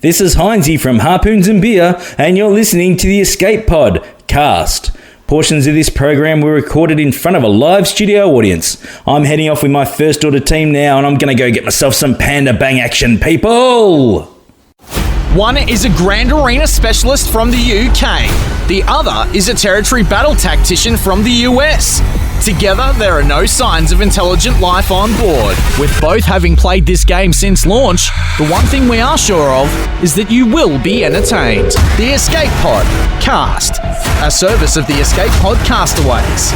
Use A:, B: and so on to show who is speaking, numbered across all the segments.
A: This is Heinzie from Harpoons and Beer, and you're listening to the Escape Pod cast. Portions of this program were recorded in front of a live studio audience. I'm heading off with my first order team now, and I'm going to go get myself some Panda Bang action, people!
B: One is a Grand Arena specialist from the UK. The other is a territory battle tactician from the US. Together, there are no signs of intelligent life on board. With both having played this game since launch, the one thing we are sure of is that you will be entertained. The Escape Pod Cast, a service of the Escape Pod Castaways.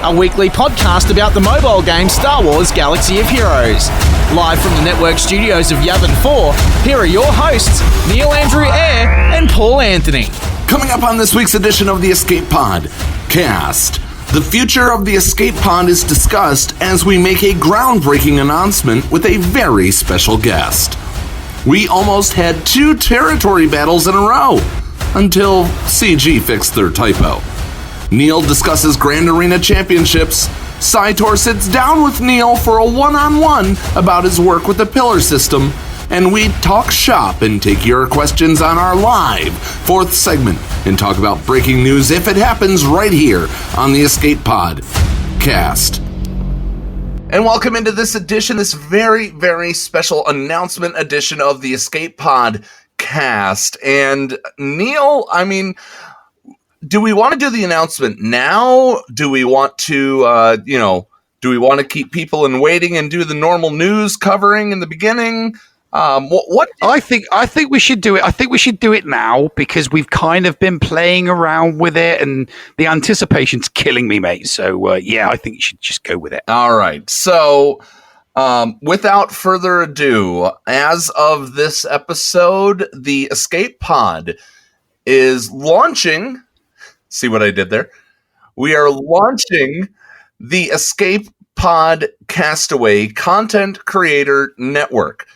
B: A weekly podcast about the mobile game Star Wars Galaxy of Heroes. Live from the network studios of Yavin 4, here are your hosts, Neil Andrew Eyre and Paul Anthony.
C: Coming up on this week's edition of the Escape Pod Cast, the future of the Escape Pod is discussed as we make a groundbreaking announcement with a very special guest. We almost had 2 territory battles in a row, until CG fixed their typo. Neil discusses Grand Arena Championships. Psytor sits down with Neil for a one-on-one about his work with the Pillar system, and we talk shop and take your questions on our live 4th segment and talk about breaking news if it happens right here on the Escape Pod Cast. And welcome into this edition, this very, very special announcement edition of the Escape Pod Cast. And Neil, do we want to do the announcement now? Do we want to, do we want to keep people in waiting and do the normal news covering in the beginning? What?
D: I think we should do it. I think we should do it now because we've kind of been playing around with it, and the anticipation's killing me, mate. So I think you should just go with it.
C: All right. So, without further ado, as of this episode, the Escape Pod is launching. See what I did there? We are launching the Escape Pod Castaway Content Creator Network.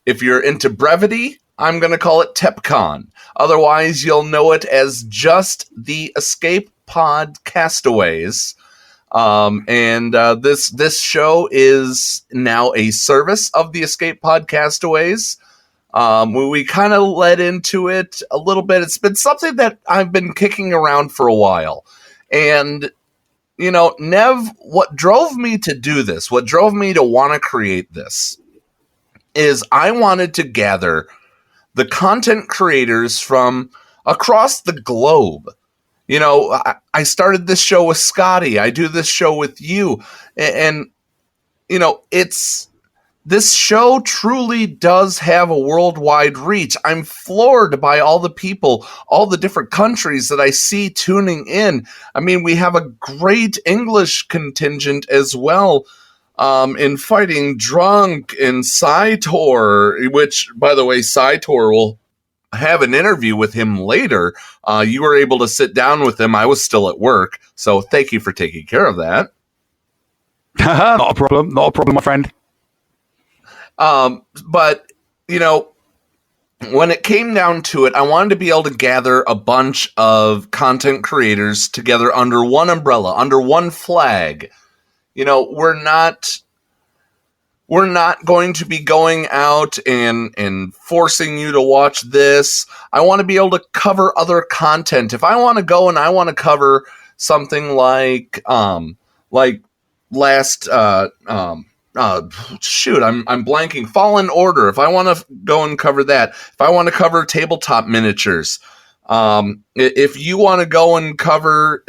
C: If you're into brevity, I'm going to call it TEPCon. Otherwise, you'll know it as just the Escape Pod Castaways. This show is now a service of the Escape Pod Castaways. We kind of led into it a little bit. It's been something that I've been kicking around for a while. And, Nev, what drove me to do this, what drove me to want to create this, is I wanted to gather the content creators from across the globe. I started this show with Scotty. I do this show with you. And this show truly does have a worldwide reach. I'm floored by all the people, all the different countries that I see tuning in. We have a great English contingent as well. In Fighting Drunk, in Psytor, which, by the way, Psytor will have an interview with him later. You were able to sit down with him. I was still at work, so thank you for taking care of that.
D: Not a problem, my friend.
C: But, when it came down to it, I wanted to be able to gather a bunch of content creators together under one umbrella, under one flag. We're not going to be going out and forcing you to watch this. I want to be able to cover other content. If I want to go and I want to cover something like I'm blanking. Fallen Order. If I want to go and cover that, if I want to cover tabletop miniatures, if you want to go and cover,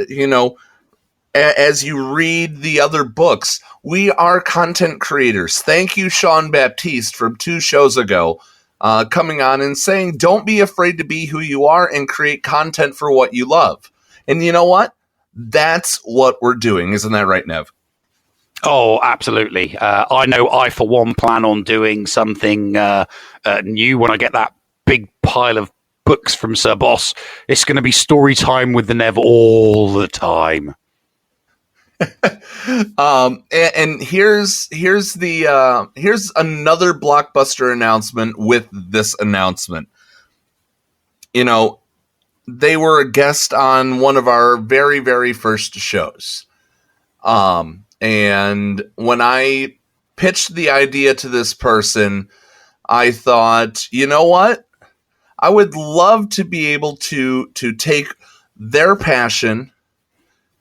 C: as you read the other books, we are content creators. Thank you, Sean Baptiste, from 2 shows ago, coming on and saying, don't be afraid to be who you are and create content for what you love. And you know what? That's what we're doing. Isn't that right, Nev?
D: Oh, absolutely. I know I, for one, plan on doing something new when I get that big pile of books from Sir Boss. It's going to be story time with the Nev all the time.
C: And here's another blockbuster announcement with this announcement. They were a guest on one of our very, very first shows. And when I pitched the idea to this person, I thought, you know what? I would love to be able to take their passion,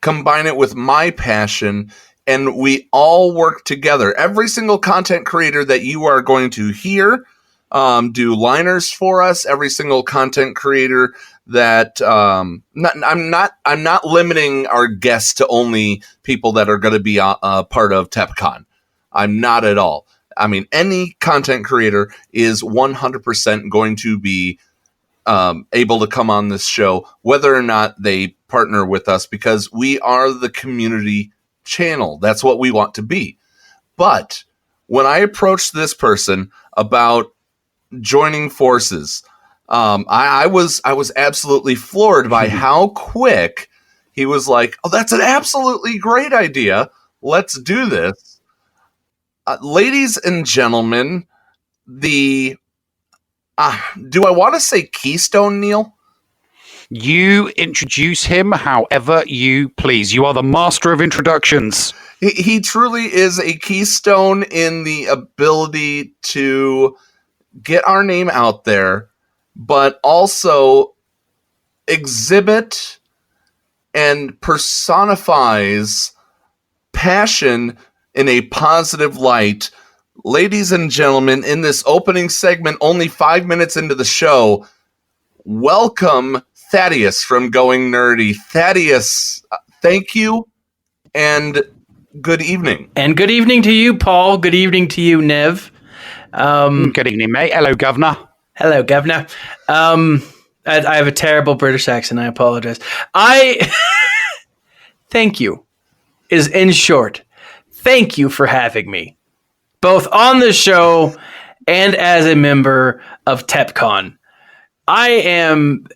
C: combine it with my passion, and we all work together. Every single content creator that you are going to hear do liners for us. Every single content creator that I'm not limiting our guests to only people that are going to be a part of TepCon. I'm not at all. I mean, any content creator is 100% going to be able to come on this show, whether or not they partner with us, because we are the community channel. That's what we want to be. But when I approached this person about joining forces, I was absolutely floored by how quick he was like, "Oh, that's an absolutely great idea. Let's do this." Ladies and gentlemen, do I want to say Keystone, Neil?
D: You introduce him however you please. You are the master of introductions.
C: He truly is a keystone in the ability to get our name out there, but also exhibit and personifies passion in a positive light. Ladies and gentlemen, in this opening segment, only 5 minutes into the show, welcome Thaddeus from Going Nerdy. Thaddeus, thank you, and good evening.
E: And good evening to you, Paul. Good evening to you, Nev.
D: Good evening, mate. Hello, Governor.
E: Hello, Governor. I have a terrible British accent. I apologize. Thank you is, in short, thank you for having me, both on the show and as a member of TepCon. I am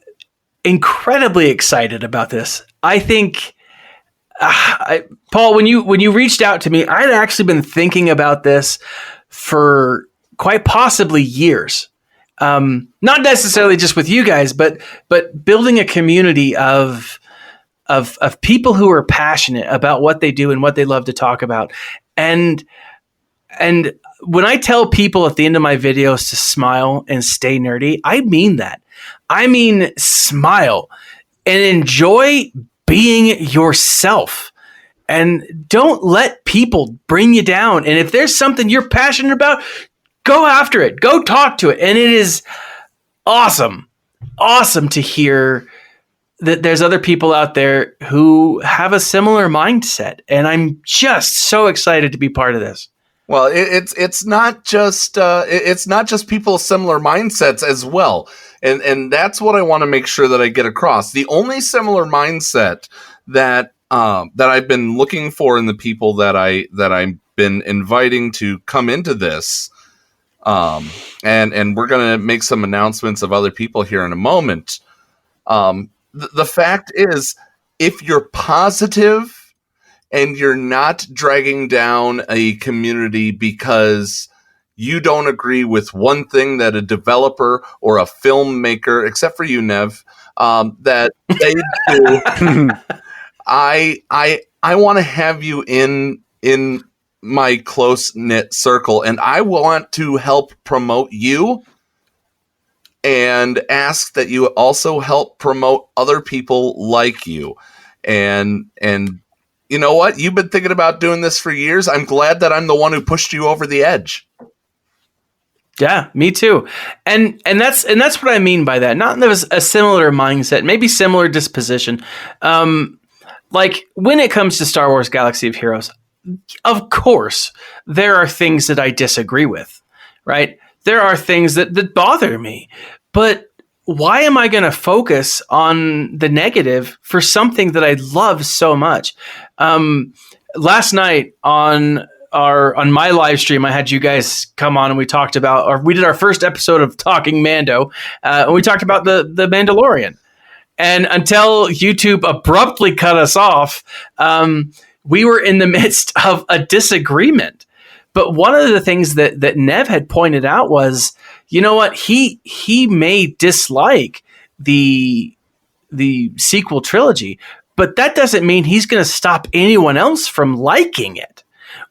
E: incredibly excited about this. I think, Paul, when you reached out to me, I'd actually been thinking about this for quite possibly years. Not necessarily just with you guys, but building a community of people who are passionate about what they do and what they love to talk about. And when I tell people at the end of my videos to smile and stay nerdy, I mean that. I mean, smile and enjoy being yourself, and don't let people bring you down. And if there's something you're passionate about, go after it, go talk to it. And it is awesome to hear that there's other people out there who have a similar mindset. And I'm just so excited to be part of this.
C: Well, it's not just people with similar mindsets as well, and that's what I want to make sure that I get across. The only similar mindset that I've been looking for in the people that I've been inviting to come into this, and we're gonna make some announcements of other people here in a moment. The fact is, if you're positive and you're not dragging down a community because you don't agree with one thing that a developer or a filmmaker, except for you, Nev, that they do, I want to have you in my close-knit circle, and I want to help promote you and ask that you also help promote other people like you. And you know what? You've been thinking about doing this for years. I'm glad that I'm the one who pushed you over the edge.
E: Yeah, me too. And that's what I mean by that. Not there's a similar mindset, maybe similar disposition. Like when it comes to Star Wars Galaxy of Heroes, of course, there are things that I disagree with, right? There are things that bother me, but why am I going to focus on the negative for something that I love so much? Last night on my live stream, I had you guys come on and we talked about, or we did our first episode of Talking Mando, and we talked about the Mandalorian. And until YouTube abruptly cut us off, we were in the midst of a disagreement. But one of the things that Nev had pointed out was, you know what, he may dislike the sequel trilogy, but that doesn't mean he's going to stop anyone else from liking it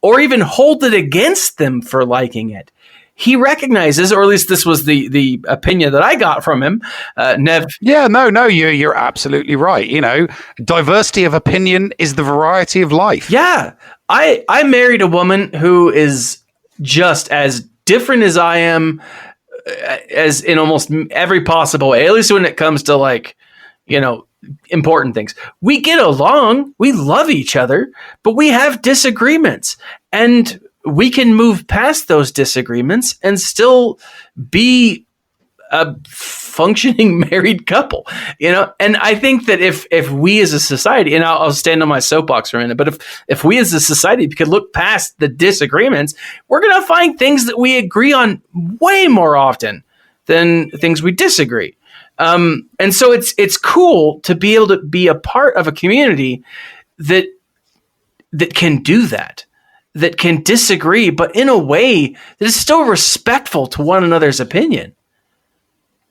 E: or even hold it against them for liking it. he recognizes, or at least this was the opinion that I got from him, Nev.
D: Yeah, no, you're absolutely right. You know, diversity of opinion is the variety of life.
E: Yeah, I married a woman who is just as different as I am, as in almost every possible way, at least when it comes to, like, you know, important things. We get along, we love each other, but we have disagreements, and we can move past those disagreements and still be a functioning married couple, you know? And I think that if we as a society, and I'll stand on my soapbox for a minute, but if we as a society could look past the disagreements, we're going to find things that we agree on way more often than things we disagree. And so it's cool to be able to be a part of a community that can do that can disagree, but in a way that is still respectful to one another's opinion.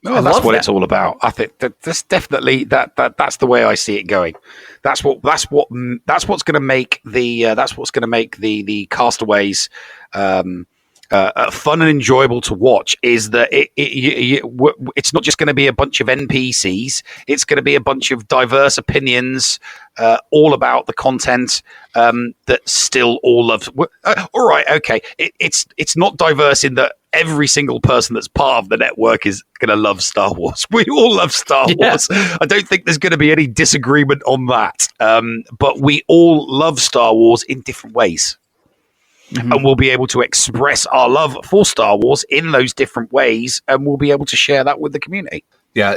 D: Oh, that's what it's all about. I think that's definitely that's the way I see it going. That's what's going to make the Castaways fun and enjoyable to watch. Is that it's not just going to be a bunch of NPCs. It's going to be a bunch of diverse opinions, all about the content that still all love. All right, okay. It's not diverse in that every single person that's part of the network is going to love Star Wars. We all love Star Wars. I don't think there's going to be any disagreement on that. But we all love Star Wars in different ways. Mm-hmm. And we'll be able to express our love for Star Wars in those different ways, and we'll be able to share that with the community.
C: Yeah,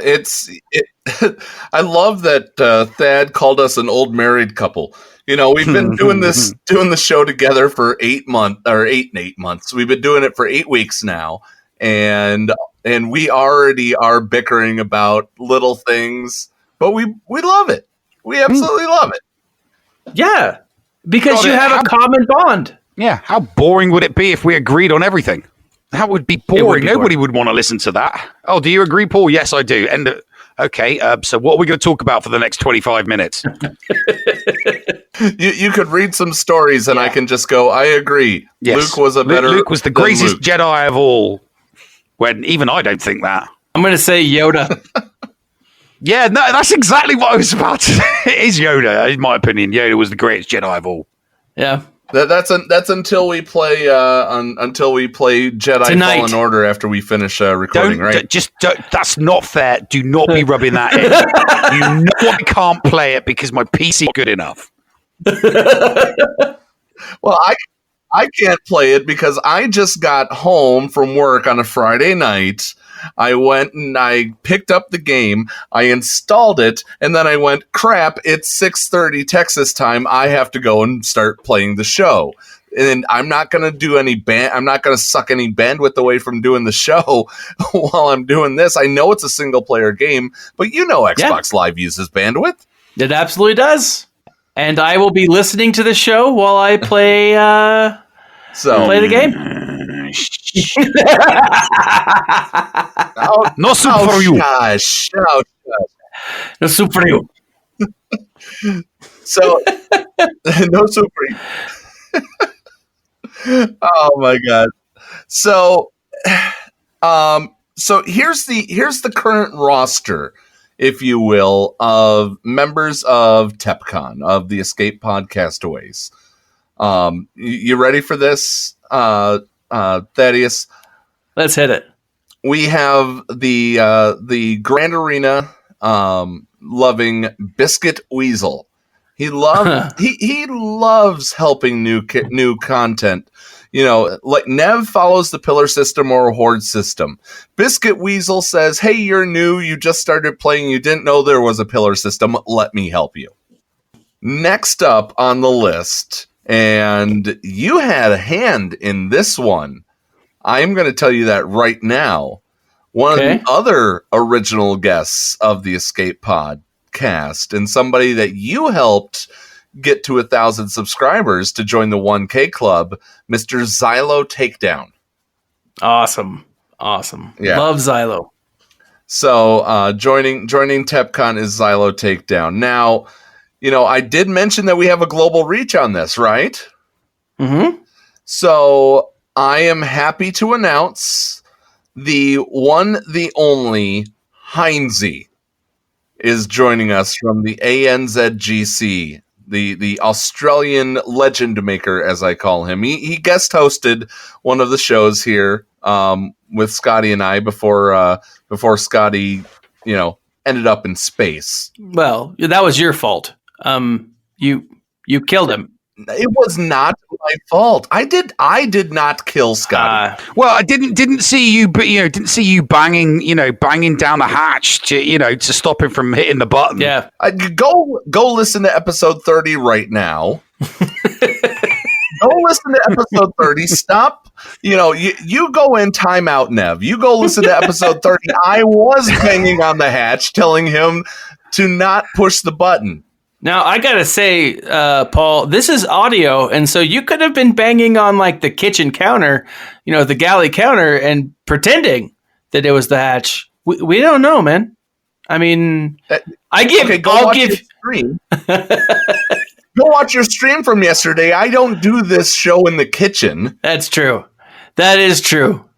C: I love that Thad called us an old married couple. You know, we've been doing the show together for 8 months. We've been doing it for 8 weeks now, and we already are bickering about little things, but we love it. We absolutely love it.
E: Yeah, because you have a common bond.
D: Yeah, how boring would it be if we agreed on everything? That would be boring. Nobody would want to listen to that. Oh, do you agree, Paul? Yes, I do. And okay, so what are we going to talk about for the next 25 minutes?
C: You could read some stories, and I can just go, I agree.
D: Yes.
C: Luke
D: was the greatest Jedi of all. When even I don't think that.
E: I'm going to say Yoda.
D: Yeah, no, that's exactly what I was about to say. It is Yoda, in my opinion. Yoda was the greatest Jedi of all.
E: Yeah.
C: That's until we play Jedi
E: Tonight.
C: Fallen Order after we finish recording, right?
D: Don't, that's not fair. Do not be rubbing that in. You know I can't play it because my PC is good enough.
C: Well, I can't play it because I just got home from work on a Friday night. I went and I picked up the game, I installed it, and then I went, crap, it's 6:30 Texas time. I have to go and start playing the show. And I'm not going to do I'm not going to suck any bandwidth away from doing the show while I'm doing this. I know it's a single player game, but you know Xbox Live uses bandwidth.
E: It absolutely does. And I will be listening to the show while I play play the game.
D: No soup for you.
E: No soup for you.
C: So, no soup for you. Oh my god. So here's the current roster, if you will, of members of TepCon, of the Escape Pod Castaways. You ready for this, Thaddeus?
E: Let's hit it.
C: We have the Grand Arena loving Biscuit Weasel. He loves helping new content. You know, like Nev follows the pillar system or horde system. Biscuit Weasel says, "Hey, you're new. You just started playing. You didn't know there was a pillar system. Let me help you." Next up on the list, and you had a hand in this one. I'm going to tell you that right now. One of the other original guests of the Escape Pod cast, and somebody that you helped get to 1,000 subscribers to join the 1K club, Mr. Xylo Takedown.
E: Awesome.
C: Yeah.
E: Love Xylo.
C: So joining TepCon is Xylo Takedown. Now, you know, I did mention that we have a global reach on this, right?
E: Mm-hmm.
C: So I am happy to announce the one, the only Heinzie is joining us from the ANZGC, the Australian legend maker, as I call him. He guest hosted one of the shows here with Scotty and I before Scotty, ended up in space.
E: Well, that was your fault. You killed him.
C: It was not my fault. I did not kill Scotty.
D: Well, I didn't see you, but didn't see you banging down the hatch to stop him from hitting the button.
E: Yeah.
C: Go listen to episode 30 right now. Go listen to episode 30. Stop. You go in timeout, Nev. You go listen to episode 30. I was banging on the hatch, telling him to not push the button.
E: Now, I got to say, Paul, this is audio, and so you could have been banging on, like, the kitchen counter, the galley counter, and pretending that it was the hatch. We don't know, man. I mean, I'll give
C: your stream. Go watch your stream from yesterday. I don't do this show in the kitchen.
E: That's true. That is true.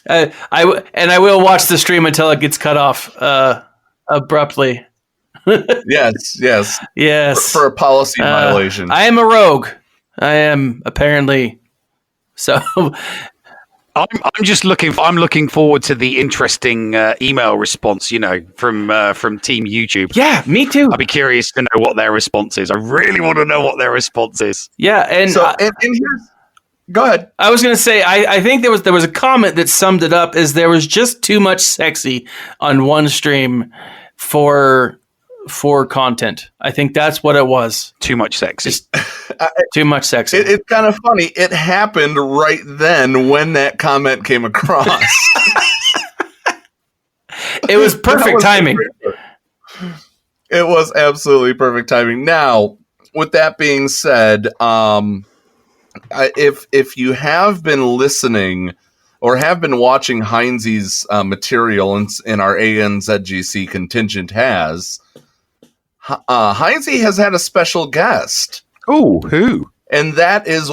E: I will watch the stream until it gets cut off abruptly. Yes.
C: For a policy violation.
E: I am a rogue. I am apparently. So
D: I'm just looking forward to the interesting email response, from Team YouTube.
E: Yeah, me too.
D: I'd be curious to know what their response is. I really want to know what their response is.
E: Yeah, and
C: here's. Go ahead.
E: I was going to say, I think there was a comment that summed it up, is there was just too much sexy on one stream for content. I think that's what it was.
D: Too much sexy.
E: Too much sexy.
C: It's kind of funny. It happened right then when that comment came across.
E: It was perfect timing.
C: It was absolutely perfect timing. Now, with that being said, if you have been listening or have been watching Heinzie's material in our ANZGC contingent Heinzie has had a special guest.
D: Oh, who?
C: And that is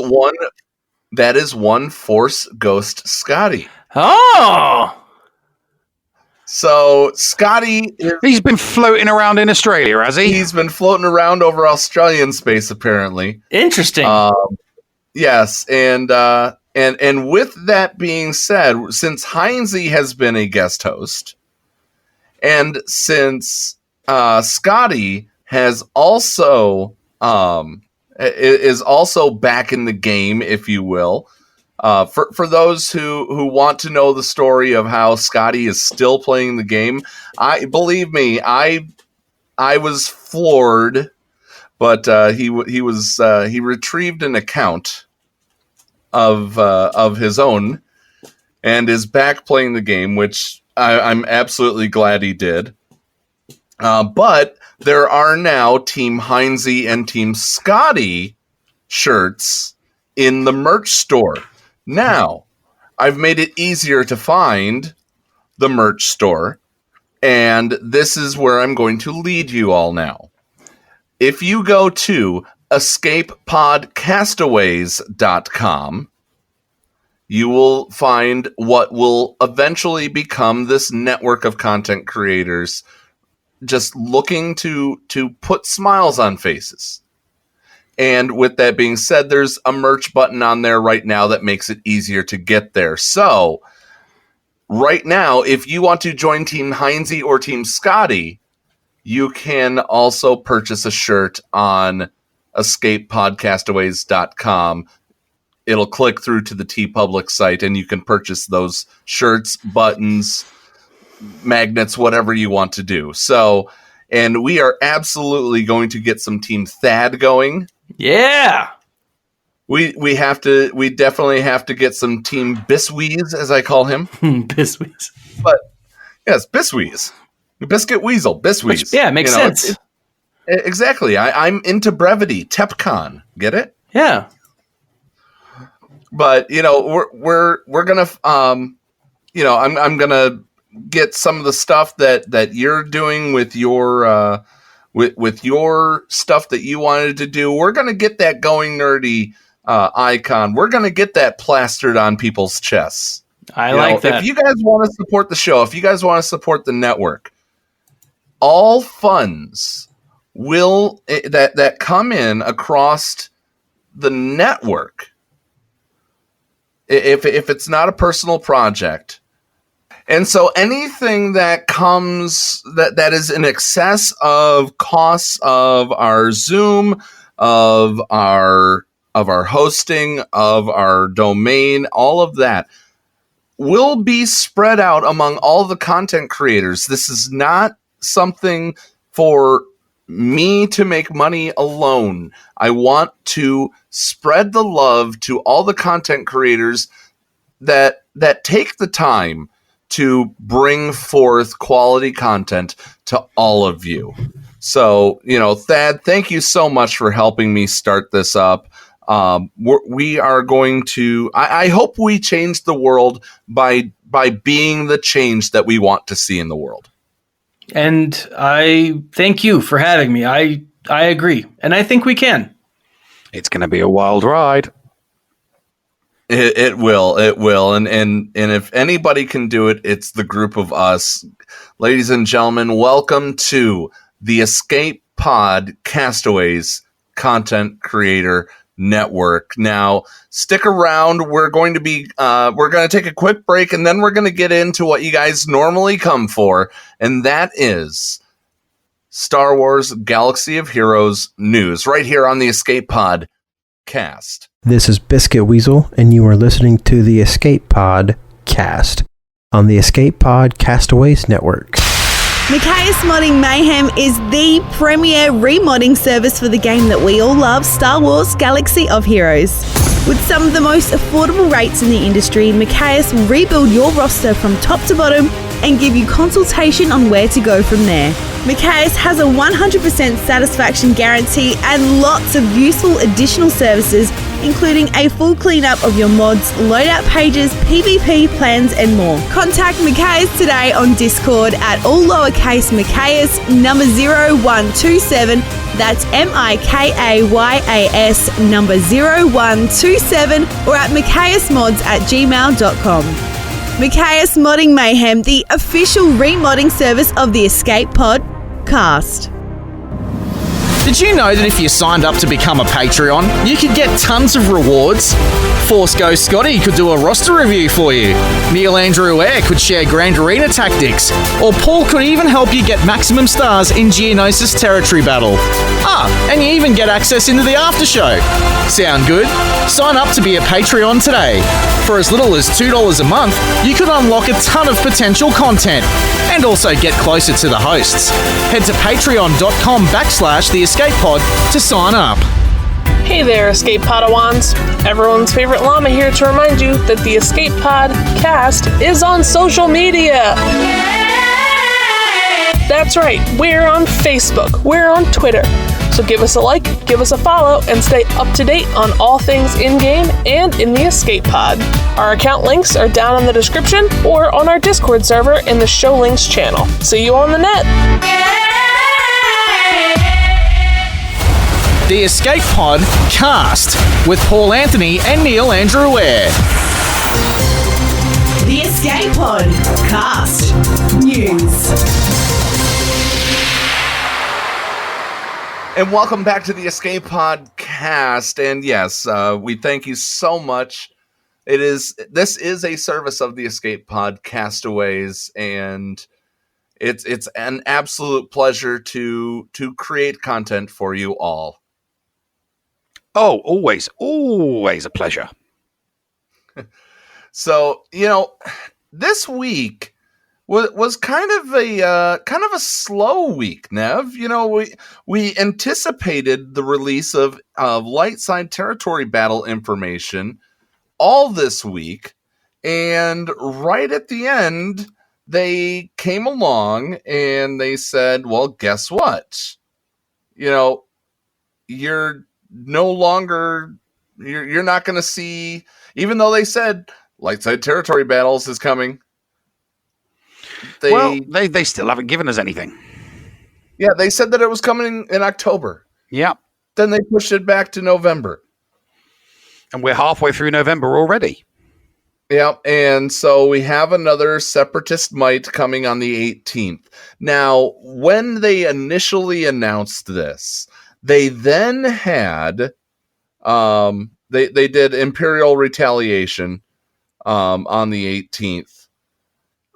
C: one Force Ghost Scotty.
E: Oh!
C: So Scotty,
D: he's been floating around in Australia, has he?
C: He's been floating around over Australian space, apparently.
E: Interesting.
C: Yes, and with that being said, since Heinzie has been a guest host, and since Scotty has also is also back in the game, if you will. For those who want to know the story of how Scotty is still playing the game, believe me, I was floored, but he retrieved an account of his own and is back playing the game, which I'm absolutely glad he did. But there are now Team Heinzie and Team Scotty shirts in the merch store. Now, I've made it easier to find the merch store, and this is where I'm going to lead you all now. If you go to escapepodcastaways.com, you will find what will eventually become this network of content creators just looking to put smiles on faces. And with that being said, there's a merch button on there right now that makes it easier to get there. So right now, if you want to join Team Heinzie or Team Scotty, you can also purchase a shirt on escapepodcastaways.com. It'll click through to the TeePublic site, and you can purchase those shirts, buttons, magnets, whatever you want to do. So, and we are absolutely going to get some Team Thad going.
E: Yeah.
C: We definitely have to get some Team Biswees, as I call him.
E: Biswees.
C: But yes, Biswees. Biscuit Weasel, Biswees.
E: Yeah, makes sense.
C: Exactly. I'm into brevity. TepCon. Get it?
E: Yeah.
C: But we're gonna I'm gonna get some of the stuff that you're doing with your with your stuff that you wanted to do. We're gonna get that going nerdy icon. We're going to get that plastered on people's chests.
E: I like that.
C: If you guys want to support the show, if you guys want to support the network, all funds will that come in across the network, if it's not a personal project. And so anything that comes that is in excess of costs of our Zoom, of our hosting, of our domain, all of that will be spread out among all the content creators. This is not something for me to make money alone. I want to spread the love to all the content creators that take the time to bring forth quality content to all of you. So, Thad, thank you so much for helping me start this up. We are going to, I hope we change the world by being the change that we want to see in the world.
E: And I thank you for having me. I agree. And I think we can.
D: It's going to be a wild ride.
C: It will. And if anybody can do it, it's the group of us. Ladies and gentlemen, welcome to the Escape Pod Castaways Content Creator Network. Now, stick around. We're going to take a quick break, and then we're going to get into what you guys normally come for, and that is Star Wars Galaxy of Heroes news right here on the Escape Pod Cast.
F: This is Biscuit Weasel, and you are listening to the Escape Pod Cast on the Escape Pod Castaways Network.
G: Micaeus Modding Mayhem is the premier remodding service for the game that we all love, Star Wars Galaxy of Heroes. With some of the most affordable rates in the industry, Micaeus will rebuild your roster from top to bottom and give you consultation on where to go from there. Micaeus has a 100% satisfaction guarantee and lots of useful additional services, including a full cleanup of your mods, loadout pages, PvP plans, and more. Contact Micaeus today on Discord at all lowercase Micaeus number 0127. That's MIKAYAS number 0127, or at micaeusmods@gmail.com. Micaeus Modding Mayhem, the official remodding service of the Escape Pod Cast.
B: Did you know that if you signed up to become a Patreon, you could get tons of rewards? Force Ghost Scotty could do a roster review for you. Neil Andrew Air could share Grand Arena tactics. Or Paul could even help you get maximum stars in Geonosis Territory Battle. And you even get access into the after show. Sound good? Sign up to be a Patreon today. For as little as $2 a month, you could unlock a ton of potential content and also get closer to the hosts. Head to patreon.com/the Escape Pod to sign up.
H: Hey there, Escape Podawans. Everyone's favorite llama here to remind you that the Escape Pod Cast is on social media. That's right, we're on Facebook, we're on Twitter. So give us a like, give us a follow, and stay up to date on all things in-game and in the Escape Pod. Our account links are down in the description or on our Discord server in the Show Links channel. See you on the net!
B: The Escape Pod Cast with Paul Anthony and Neil Andrew Ware.
G: The Escape Pod Cast News.
C: And welcome back to the Escape Podcast. And yes, we thank you so much. This is a service of the Escape Pod Castaways, and it's an absolute pleasure to create content for you all.
D: Oh, always a pleasure.
C: So, this week was kind of a slow week, Nev. We anticipated the release of light side territory battle information all this week, and right at the end, they came along and they said, "Well, guess what? You're no longer you're not going to see." Even though they said light side territory battles is coming.
D: They still haven't given us anything.
C: Yeah, they said that it was coming in October.
D: Yeah.
C: Then they pushed it back to November.
D: And we're halfway through November already.
C: Yep, and so we have another Separatist Might coming on the 18th. Now, when they initially announced this, they then had they did Imperial Retaliation on the 18th,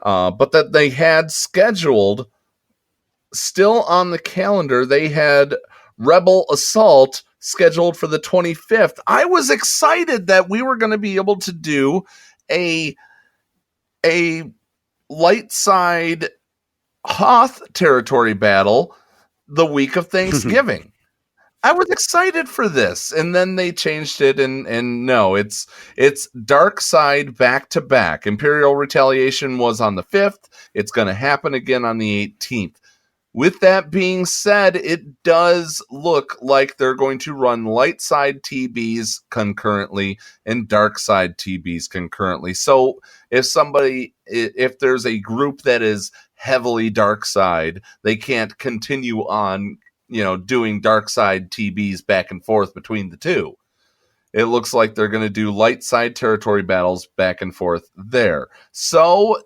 C: but that they had scheduled still on the calendar. They had Rebel Assault scheduled for the 25th. I was excited that we were going to be able to do a light side Hoth territory battle the week of Thanksgiving. I was excited for this, and then they changed it, and no, it's dark side back to back. Imperial Retaliation was on the 5th. It's going to happen again on the 18th. With that being said, it does look like they're going to run light side TBs concurrently and dark side TBs concurrently. So if there's a group that is heavily dark side, they can't continue on, doing dark side TBs back and forth between the two. It looks like they're going to do light side territory battles back and forth there. So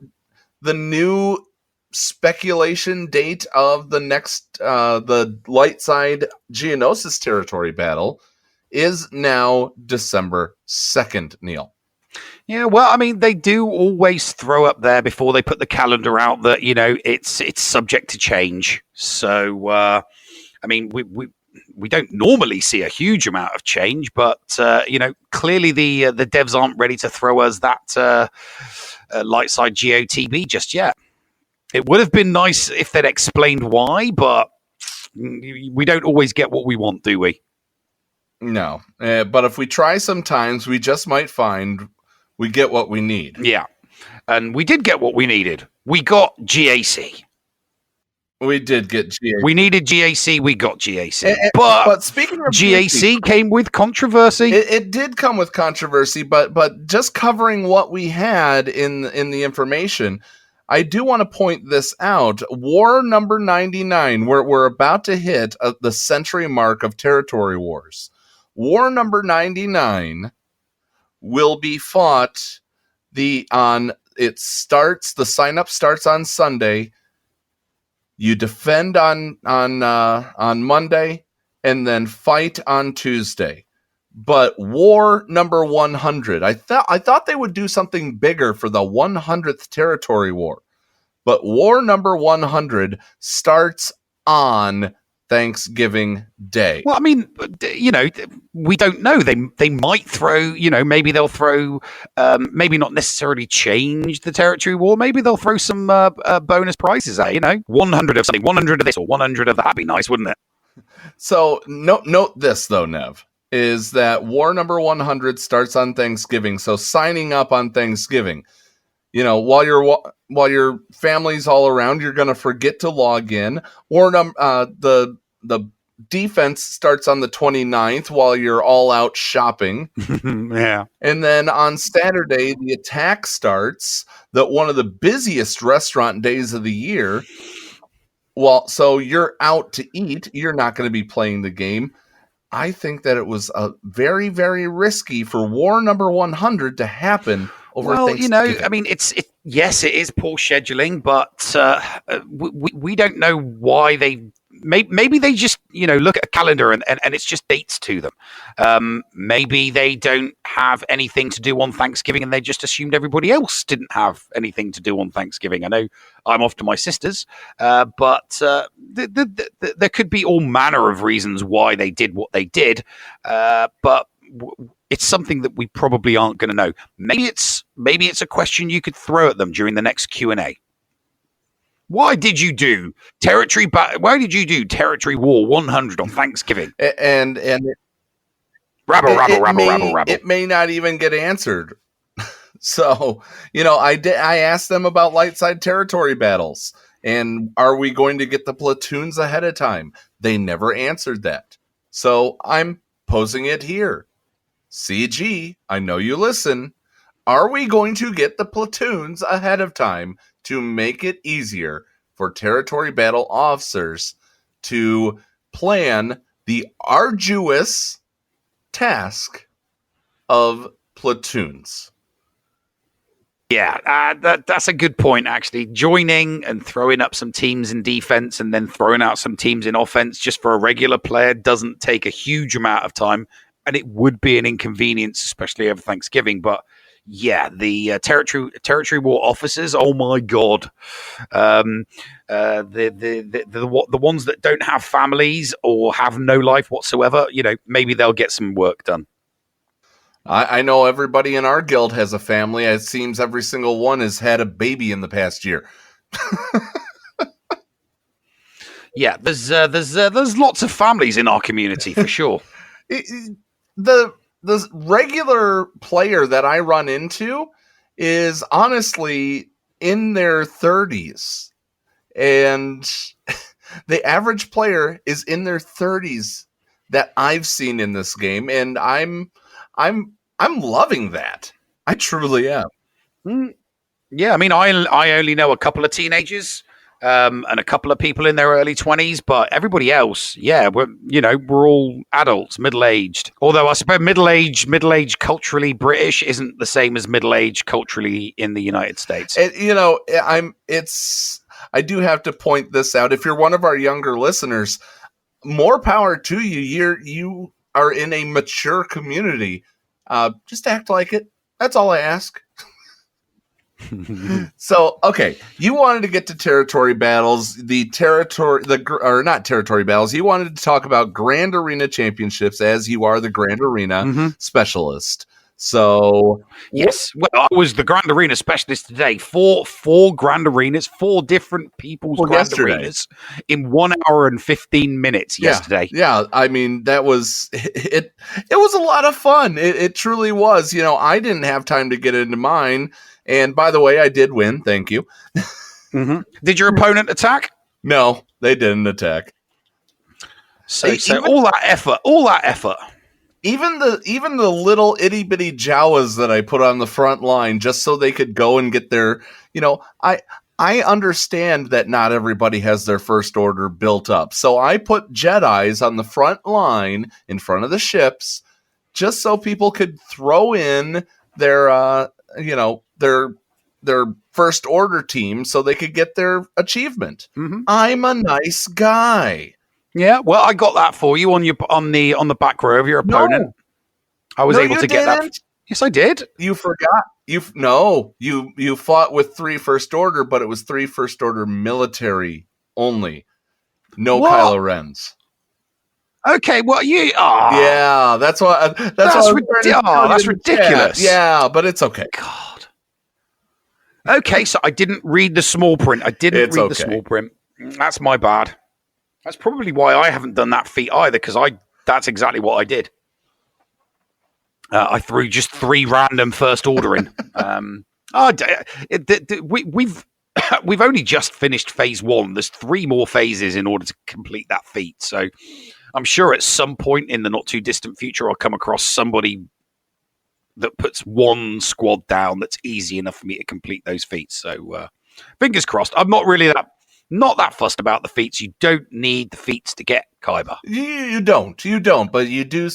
C: the new speculation date of the next the light side Geonosis territory battle is now December 2nd, Neil.
D: Yeah, well, I mean, they do always throw up there before they put the calendar out that, it's subject to change. So, I mean, we don't normally see a huge amount of change, but, clearly the devs aren't ready to throw us that light side GOTB just yet. It would have been nice if they'd explained why, but we don't always get what we want, do we?
C: No, but if we try sometimes, we just might find we get what we need.
D: Yeah, and we did get what we needed. We got GAC.
C: We did get GAC.
D: We needed GAC, we got GAC. But
C: speaking of
D: GAC came with controversy.
C: It did come with controversy, but just covering what we had in the information, I do want to point this out. War number 99, we're about to hit the century mark of territory wars. War number 99 will be fought the sign up starts on Sunday. You defend on Monday and then fight on Tuesday. But war number 100, I thought they would do something bigger for the 100th territory war. But war number 100 starts on Thanksgiving Day.
D: Well, I mean, we don't know. They might throw, maybe they'll throw, maybe not necessarily change the territory war. Maybe they'll throw some bonus prizes out, 100 of something, 100 of this or 100 of that. That'd be nice, wouldn't it?
C: So note this, though, Nev, is that war number 100 starts on Thanksgiving. So signing up on Thanksgiving, while your family's all around, you're going to forget to log in. Or the defense starts on the 29th while you're all out shopping.
D: Yeah.
C: And then on Saturday, the attack starts, one of the busiest restaurant days of the year. Well, so you're out to eat. You're not going to be playing the game. I think that it was very, very risky for war number 100 to happen over Thanksgiving.
D: I mean, yes, it is poor scheduling, but we don't know why they. Maybe they just look at a calendar and it's just dates to them. Maybe they don't have anything to do on Thanksgiving and they just assumed everybody else didn't have anything to do on Thanksgiving. I know I'm off to my sister's, but there could be all manner of reasons why they did what they did. But it's something that we probably aren't going to know. Maybe it's a question you could throw at them during the next Q&A. Why did you do territory war 100 on Thanksgiving?
C: And
D: rabble.
C: It may not even get answered. So, I asked them about light side territory battles and are we going to get the platoons ahead of time? They never answered that. So I'm posing it here. CG, I know you listen. Are we going to get the platoons ahead of time to make it easier for territory battle officers to plan the arduous task of platoons.
D: Yeah, that's a good point, actually. Joining and throwing up some teams in defense and then throwing out some teams in offense just for a regular player doesn't take a huge amount of time, and it would be an inconvenience, especially over Thanksgiving. But yeah, the territory war officers, oh my God. The ones that don't have families or have no life whatsoever, maybe they'll get some work done.
C: I know everybody in our guild has a family. It seems every single one has had a baby in the past year.
D: Yeah, there's lots of families in our community for sure.
C: The regular player that I run into is honestly in their 30s, and the average player is in their 30s that I've seen in this game, and I'm loving that. I truly am.
D: Yeah, I mean, I only know a couple of teenagers and a couple of people in their early 20s, but everybody else, yeah, we're all adults, middle-aged. Although I suppose middle-aged culturally British isn't the same as middle-aged culturally in the United States.
C: I do have to point this out. If you're one of our younger listeners, more power to you. You are in a mature community. Just act like it. That's all I ask. So, okay, you wanted to get to territory battles, not territory battles. You wanted to talk about Grand Arena Championships, as you are the Grand Arena specialist. So,
D: yes, well, I was the Grand Arena specialist today. Four Grand Arenas, 4 different people's Grand Arenas in 1 hour and 15 minutes yesterday.
C: Yeah, I mean, that was it. It was a lot of fun. It truly was. I didn't have time to get into mine. And by the way, I did win. Thank you.
D: Did your opponent attack?
C: No, they didn't attack.
D: So all that effort.
C: Even the little itty bitty Jawas that I put on the front line just so they could go and get their, I understand that not everybody has their first order built up. So I put Jedis on the front line in front of the ships just so people could throw in their, their first order team so they could get their achievement. I'm a nice guy.
D: Yeah, well, I got that for you on the back row of your opponent.
C: No.
D: I was able to get that. Yes, I did.
C: You forgot. You fought with 3 first order, but it was 3 first order military only. No Kylo Rens.
D: Okay, well,
C: yeah, that's why.
D: That's ridiculous.
C: Yeah, but it's okay.
D: God. Okay, so I didn't read the small print. The small print. That's my bad. That's probably why I haven't done that feat either, because that's exactly what I did. I threw just 3 random first order in. We've only just finished phase 1. There's 3 more phases in order to complete that feat. So I'm sure at some point in the not too distant future, I'll come across somebody that puts 1 squad down that's easy enough for me to complete those feats. So fingers crossed. I'm not really not that fussed about the feats. You don't need the feats to get Kyber.
C: You don't, but you do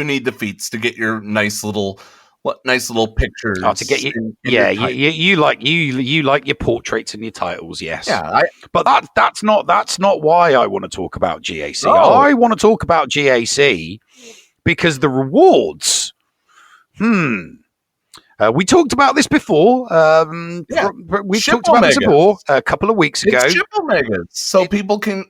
C: need the feats to get your nice little pictures.
D: To get you, you like your portraits and your titles, yes.
C: Yeah,
D: but that's not why I want to talk about GAC.
C: Oh.
D: I want to talk about GAC because the rewards. We talked about this before. We talked about this before a couple of weeks ago.
C: It's Ship Omegas, so people can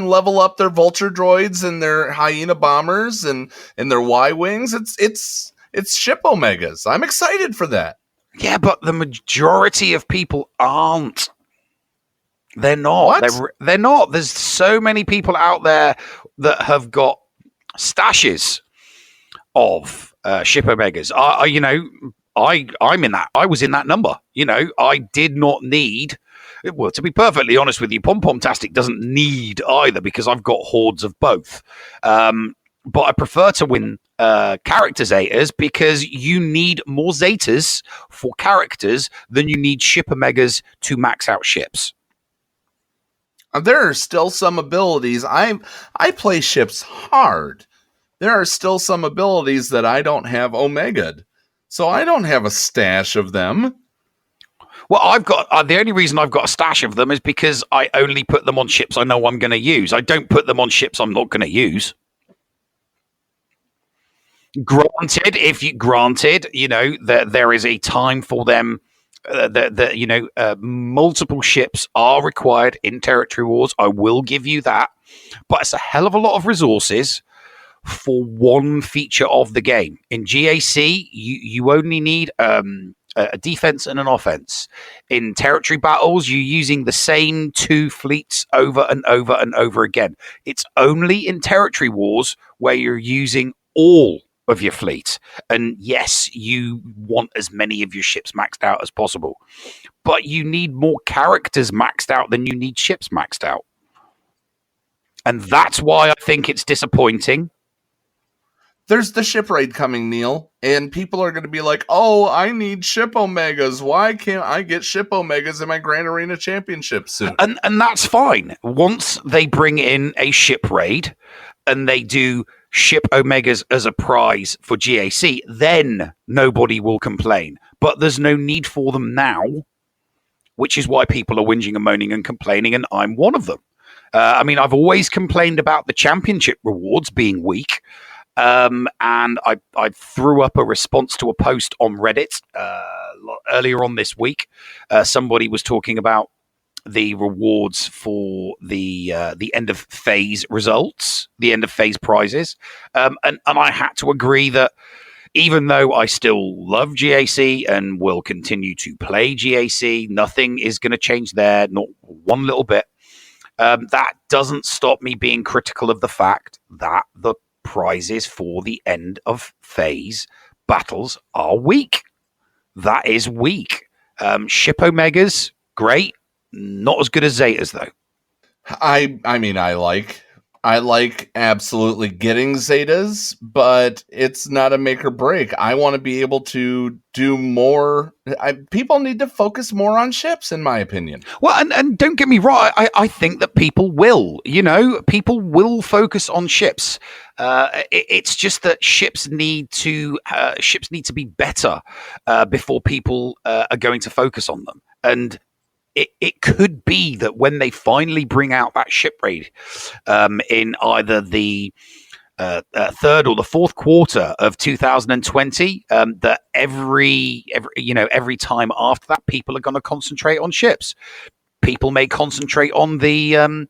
C: level up their Vulture droids and their Hyena bombers and their Y-wings. It's Ship Omegas. I'm excited for that.
D: Yeah, but the majority of people aren't. They're not. They're not. There's so many people out there that have got stashes of Ship Omegas. I'm in that. I was in that number. I did not need. Well, to be perfectly honest with you, Pom-Pom-tastic doesn't need either because I've got hordes of both. But I prefer to win character Zetas because you need more Zetas for characters than you need Ship Omegas to max out ships.
C: There are still some abilities. I play ships hard. there are still some abilities that I don't have Omega'd. So I don't have a stash of them.
D: Well, I've got the only reason I've got a stash of them is because I only put them on ships I know I'm going to use. I don't put them on ships I'm not going to use. Granted, that there is a time for them. Multiple ships are required in territory wars. I will give you that, but it's a hell of a lot of resources for one feature of the game. In GAC, you only need a defense and an offense. In territory battles, you're using the same two fleets over and over and over again. It's only in territory wars where you're using all of your fleet. And yes, you want as many of your ships maxed out as possible, but you need more characters maxed out than you need ships maxed out. And that's why I think it's disappointing.
C: There's the ship raid coming, Neil, and people are going to be like, oh, I need ship Omegas. Why can't I get ship Omegas in my Grand Arena Championship soon?
D: And that's fine. Once they bring in a ship raid and they do ship Omegas as a prize for GAC, then nobody will complain. But there's no need for them now, which is why people are whinging and moaning and complaining, and I'm one of them. I've always complained about the championship rewards being weak. And I threw up a response to a post on Reddit earlier on this week. Somebody was talking about the rewards for the end of phase results, the end of phase prizes, and I had to agree that even though I still love GAC and will continue to play GAC, nothing is going to change there, not one little bit. That doesn't stop me being critical of the fact that the prizes for the end of phase battles are weak. That is weak. Ship Omegas, great. Not as good as Zetas, though.
C: I like absolutely getting Zetas, but it's not a make or break. I want to be able to do more. People need to focus more on ships, in my opinion.
D: Well, and don't get me wrong. I think that people will. People will focus on ships. It's just that ships need to be better before people are going to focus on them. And it could be that when they finally bring out that ship raid in either the third or the fourth quarter of 2020, that every time after that, people are going to concentrate on ships. People may concentrate on the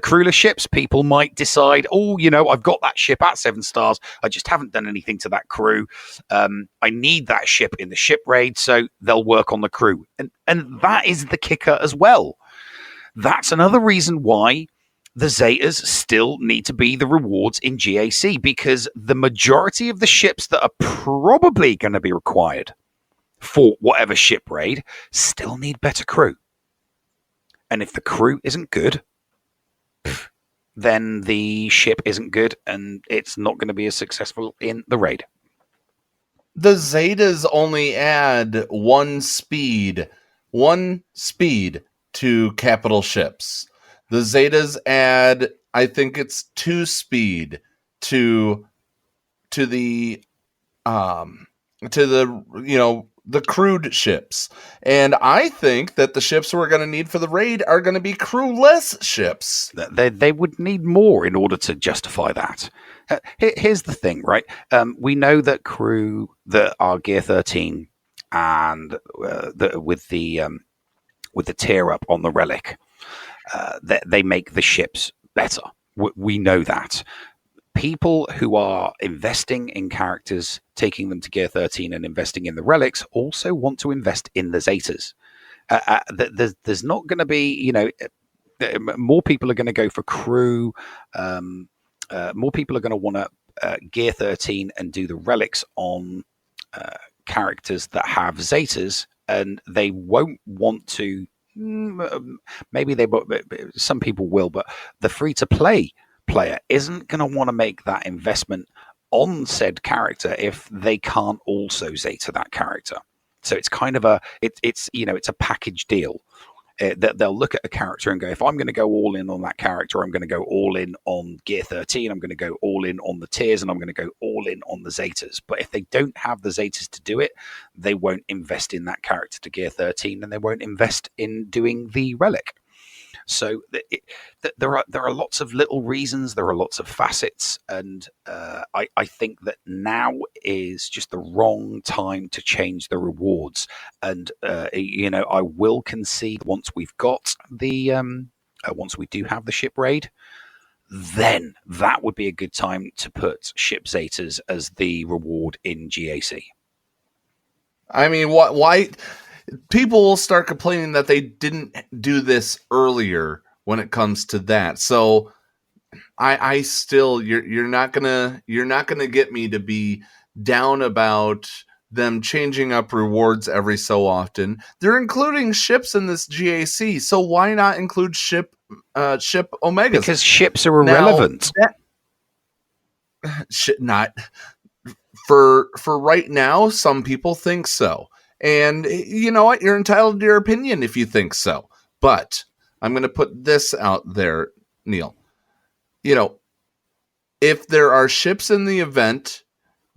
D: crewless ships. People might decide, I've got that ship at 7 stars. I just haven't done anything to that crew. I need that ship in the ship raid, so they'll work on the crew. And that is the kicker as well. That's another reason why the Zetas still need to be the rewards in GAC, because the majority of the ships that are probably going to be required for whatever ship raid still need better crew. And if the crew isn't good, then the ship isn't good and it's not going to be as successful in the raid.
C: The Zetas only add one speed to capital ships. The Zetas add, I think it's 2 speed to the the crewed ships. And I think that the ships we're going to need for the raid are going to be crewless ships.
D: They would need more in order to justify that. Here's the thing, right? We know that crew that are Gear 13 and with the tier up on the relic, they make the ships better. We know that. People who are investing in characters, taking them to Gear 13 and investing in the relics also want to invest in the Zetas. There's not going to be, more people are going to go for crew. More people are going to want to Gear 13 and do the relics on characters that have Zetas, and they won't want to. Maybe some people will, but the free-to-play player isn't going to want to make that investment on said character if they can't also Zeta that character. So it's kind of it's a package deal. they'll look at a character and go, if I'm going to go all in on that character, I'm going to go all in on Gear 13, I'm going to go all in on the tiers, and I'm going to go all in on the Zetas. But if they don't have the Zetas to do it, they won't invest in that character to Gear 13, and they won't invest in doing the Relic. So there are lots of little reasons, there are lots of facets, and I think that now is just the wrong time to change the rewards. And I will concede once we've got the once we do have the ship raid, then that would be a good time to put ship Zetas as the reward in GAC.
C: I mean, why? People will start complaining that they didn't do this earlier when it comes to that. So I still, you're not gonna get me to be down about them changing up rewards every so often. They're including ships in this GAC, so why not include ship Omegas?
D: Because ships are irrelevant.
C: Not for right now. Some people think so. And you know what? You're entitled to your opinion if you think so. But I'm going to put this out there, Neil. If there are ships in the event,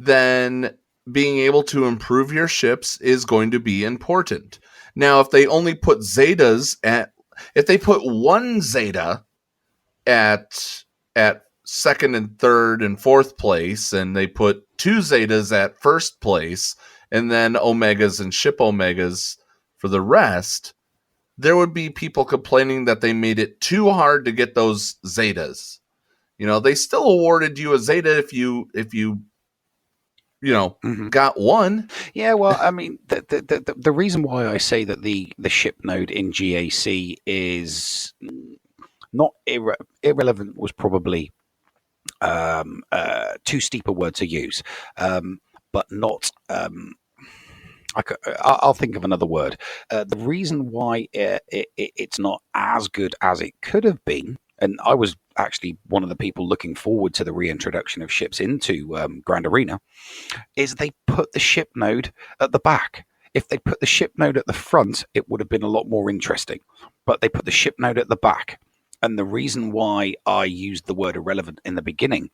C: then being able to improve your ships is going to be important. Now, if they only put Zetas if they put one Zeta at second and third and fourth place, and they put two Zetas at first place, and then Omegas and ship Omegas for the rest, there would be people complaining that they made it too hard to get those Zetas. They still awarded you a Zeta if you got one.
D: Yeah, well, I mean, the reason why I say that the ship node in GAC is not irrelevant was probably too steep a word to use, but not. I'll think of another word. The reason why it's not as good as it could have been, and I was actually one of the people looking forward to the reintroduction of ships into Grand Arena, is they put the ship node at the back. If they put the ship node at the front, it would have been a lot more interesting. But they put the ship node at the back. And the reason why I used the word irrelevant in the beginning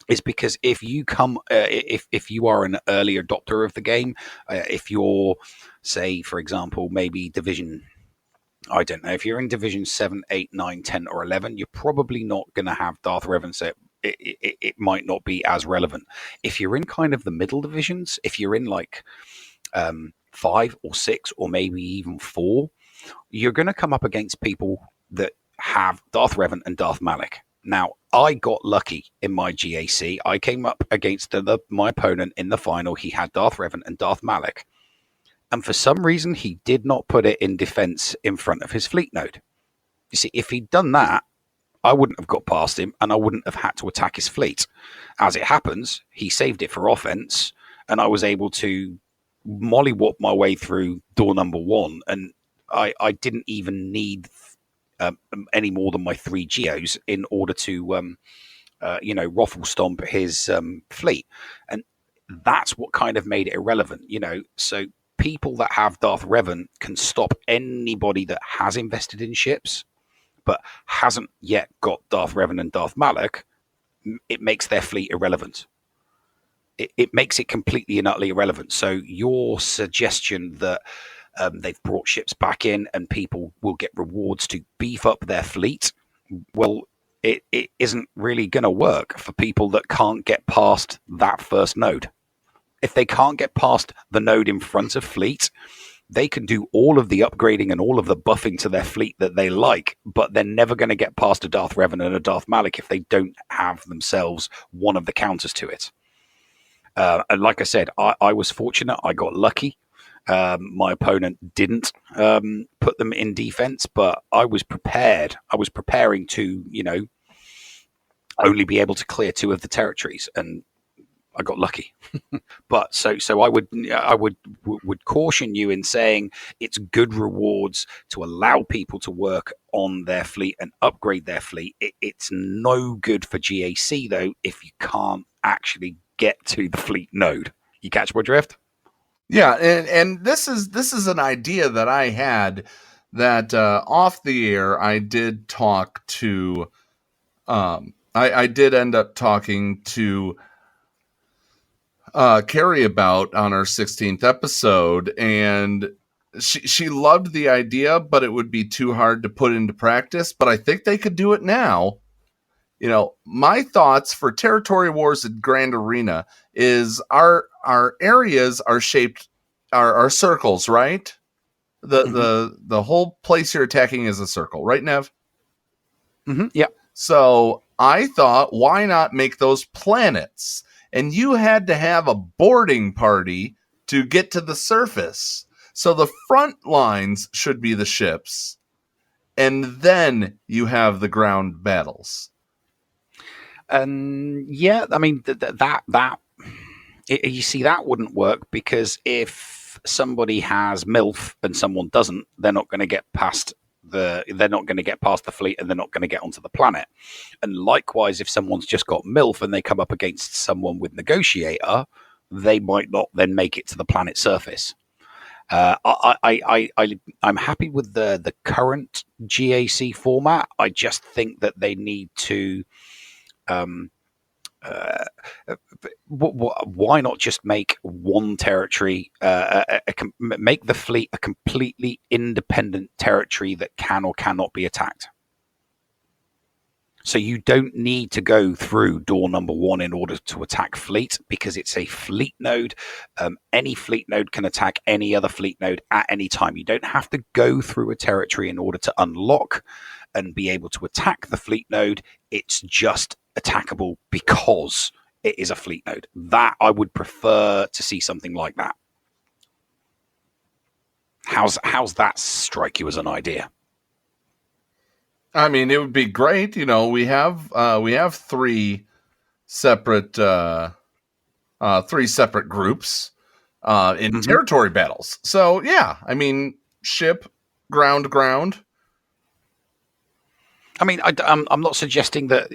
D: is because if you if you are an early adopter of the game, if you're, say, for example, maybe Division, I don't know, if you're in Division 7, 8, 9, 10, or 11, you're probably not going to have Darth Revan, so it might not be as relevant. If you're in kind of the middle divisions, if you're in like 5 or 6 or maybe even 4, you're going to come up against people that have Darth Revan and Darth Malak. Now, I got lucky in my GAC. I came up against my opponent in the final. He had Darth Revan and Darth Malak. And for some reason, he did not put it in defense in front of his fleet node. You see, if he'd done that, I wouldn't have got past him and I wouldn't have had to attack his fleet. As it happens, he saved it for offense and I was able to mollywop my way through door number 1. And I didn't even need any more than my 3 geos in order to, ruffle stomp his fleet. And that's what kind of made it irrelevant, So people that have Darth Revan can stop anybody that has invested in ships, but hasn't yet got Darth Revan and Darth Malak. It makes their fleet irrelevant. It makes it completely and utterly irrelevant. So your suggestion that they've brought ships back in and people will get rewards to beef up their fleet, well, it isn't really going to work for people that can't get past that first node. If they can't get past the node in front of fleet, they can do all of the upgrading and all of the buffing to their fleet that they like, but they're never going to get past a Darth Revan and a Darth Malak if they don't have themselves one of the counters to it. And like I said, I was fortunate. I got lucky. My opponent didn't put them in defense, but I was prepared. I was preparing to, only be able to clear 2 of the territories, and I got lucky. But so I would caution you in saying it's good rewards to allow people to work on their fleet and upgrade their fleet. It's no good for GAC though if you can't actually get to the fleet node. You catch my drift?
C: Yeah, and this is an idea that I had that off the air, I did talk to. I did end up talking to Carrie about on our 16th episode, and she loved the idea, but it would be too hard to put into practice. But I think they could do it now. You know, my thoughts for Territory Wars at Grand Arena is our areas are shaped are circles, right? The whole place you're attacking is a circle, right, Nev?
D: Yeah.
C: So I thought, why not make those planets? And you had to have a boarding party to get to the surface. So the front lines should be the ships, and then you have the ground battles.
D: Yeah, I mean you see, that wouldn't work, because if somebody has MILF and someone doesn't, they're not going to get past the fleet, and they're not going to get onto the planet. And likewise, if someone's just got MILF and they come up against someone with Negotiator, they might not then make it to the planet surface. I'm happy with the current GAC format. I just think that they need to. Why not just make one territory, make the fleet a completely independent territory that can or cannot be attacked? So you don't need to go through door number 1 in order to attack fleet, because it's a fleet node. Any fleet node can attack any other fleet node at any time. You don't have to go through a territory in order to unlock and be able to attack the fleet node. It's just attackable because it is a fleet node. That I would prefer to see something like that. How's that strike you as an idea?
C: I mean, it would be great. You know, we have 3 separate groups in territory battles. So yeah, I mean, ship, ground.
D: I mean, I'm not suggesting that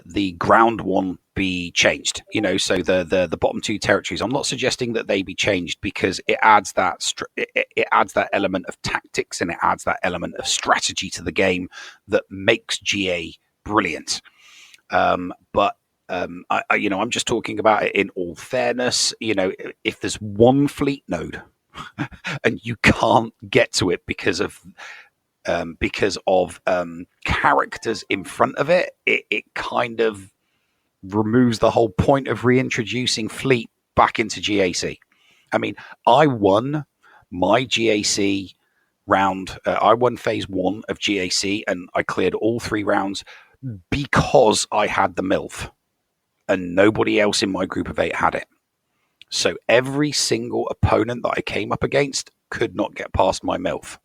D: the ground one be changed. You know, so the bottom 2 territories, I'm not suggesting that they be changed, because it adds that it adds that element of tactics, and it adds that element of strategy to the game that makes GA brilliant. But I'm just talking about it in all fairness. You know, if there's one fleet node and you can't get to it because of characters in front of it, it kind of removes the whole point of reintroducing fleet back into GAC. I mean, I won my GAC round. I won phase 1 of GAC, and I cleared all 3 rounds because I had the MILF, and nobody else in my group of 8 had it. So every single opponent that I came up against could not get past my MILF.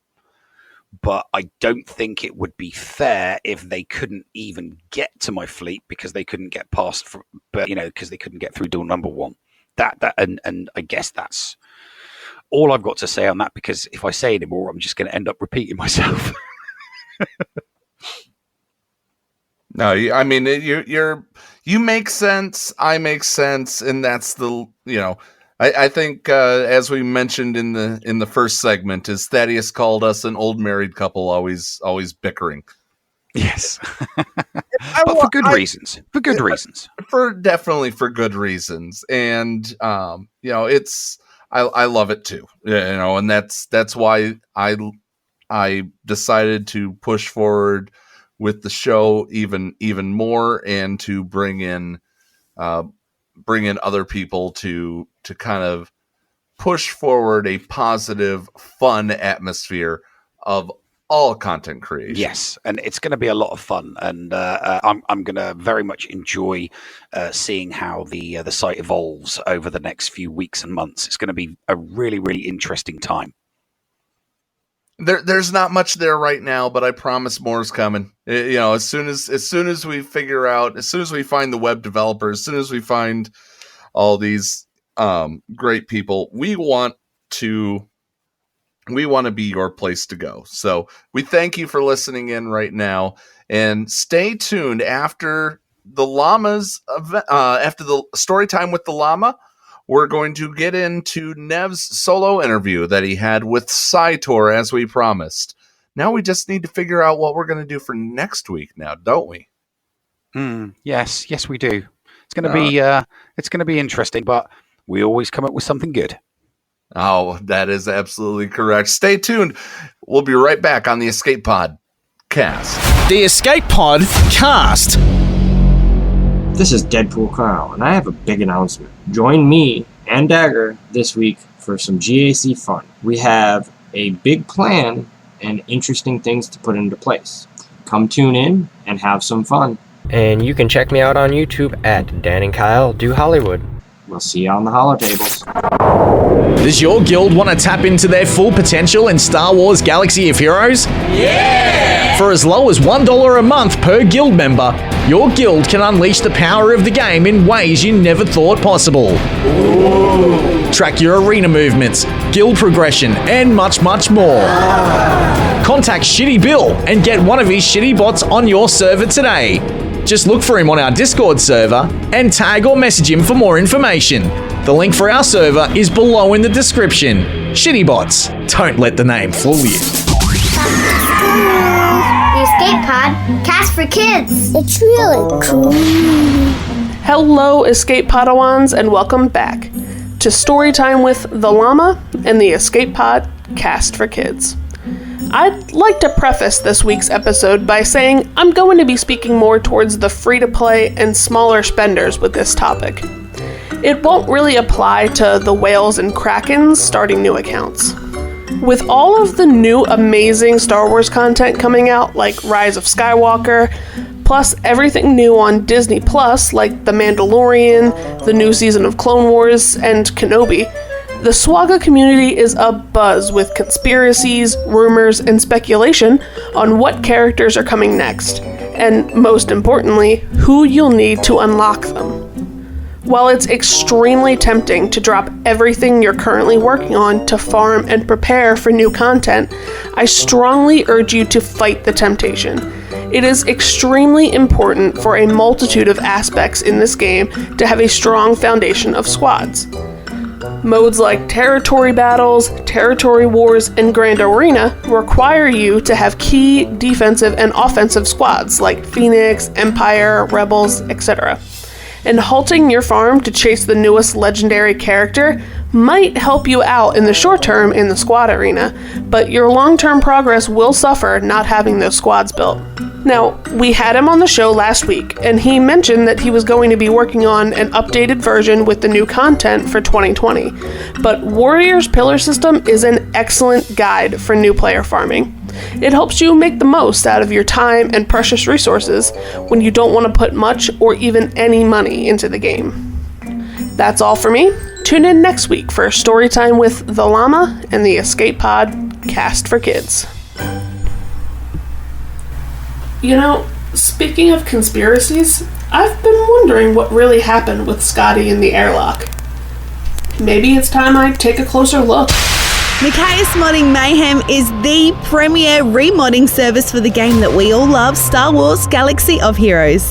D: But I don't think it would be fair if they couldn't even get to my fleet because they couldn't get past, because they couldn't get through door number 1. And I guess that's all I've got to say on that, because if I say anymore, I'm just going to end up repeating myself.
C: No, I mean, you make sense. I make sense, and that's the I think as we mentioned in the first segment, as Thaddeus called us an old married couple, always bickering.
D: Yes, but for good reasons. For good reasons.
C: Definitely for good reasons, and it's I love it too. And that's why I decided to push forward with the show even more, and to bring in other people to kind of push forward a positive, fun atmosphere of all content creation.
D: Yes, and it's going to be a lot of fun, and I'm going to very much enjoy seeing how the site evolves over the next few weeks and months. It's going to be a really, really interesting time.
C: There's not much there right now, but I promise more is coming. As soon as we figure out, as soon as we find the web developers, as soon as we find all these great people, we want to be your place to go. So we thank you for listening in right now, and stay tuned after the llamas, after the story time with the llama. we're going to get into Nev's solo interview that he had with Psytor, as we promised. Now we just need to figure out what we're going to do for next week now, don't we?
D: Yes, we do. It's going to be interesting, but we always come up with something good.
C: Oh, that is absolutely correct. Stay tuned. We'll be right back on the Escape Pod Cast.
B: The Escape Pod Cast.
I: This is Deadpool Carl, and I have a big announcement. Join me and Dagger this week for some GAC fun. We have a big plan and interesting things to put into place. Come tune in and have some fun.
J: And you can check me out on YouTube at Dan and Kyle Do Hollywood.
I: We'll see you on the holotables.
B: Does your guild want to tap into their full potential in Star Wars Galaxy of Heroes? Yeah! For as low as $1 a month per guild member, your guild can unleash the power of the game in ways you never thought possible. Ooh. Track your arena movements, guild progression, and much, much more. Contact ShittyBill and get one of his shitty bots on your server today. Just look for him on our Discord server and tag or message him for more information. The link for our server is below in the description. Shitty bots, don't let the name fool you.
K: The Escape Pod Cast for Kids. It's really cool.
H: Hello, Escape Padawans, and welcome back to Storytime with the Llama and the Escape Pod Cast for Kids. I'd like to preface this week's episode by saying I'm going to be speaking more towards the free-to-play and smaller spenders with this topic. It won't really apply to the whales and krakens starting new accounts. With all of the new amazing Star Wars content coming out, like Rise of Skywalker, plus everything new on Disney Plus, like The Mandalorian, the new season of Clone Wars, and Kenobi, the SWAGA community is abuzz with conspiracies, rumors, and speculation on what characters are coming next, and most importantly, who you'll need to unlock them. While it's extremely tempting to drop everything you're currently working on to farm and prepare for new content, I strongly urge you to fight the temptation. It is extremely important for a multitude of aspects in this game to have a strong foundation of squads. Modes like Territory Battles, Territory Wars, and Grand Arena require you to have key defensive and offensive squads like Phoenix, Empire, Rebels, etc. And halting your farm to chase the newest legendary character might help you out in the short term in the squad arena, but your long-term progress will suffer not having those squads built. Now, we had him on the show last week, and he mentioned that he was going to be working on an updated version with the new content for 2020. But Warrior's Pillar System is an excellent guide for new player farming. It helps you make the most out of your time and precious resources when you don't want to put much or even any money into the game. That's all for me. Tune in next week for Storytime with the Llama and the Escape Pod Cast for Kids. You know, speaking of conspiracies, I've been wondering what really happened with Scotty in the airlock. Maybe it's time I take a closer look.
G: Micaeus Modding Mayhem is the premier remodding service for the game that we all love, Star Wars Galaxy of Heroes.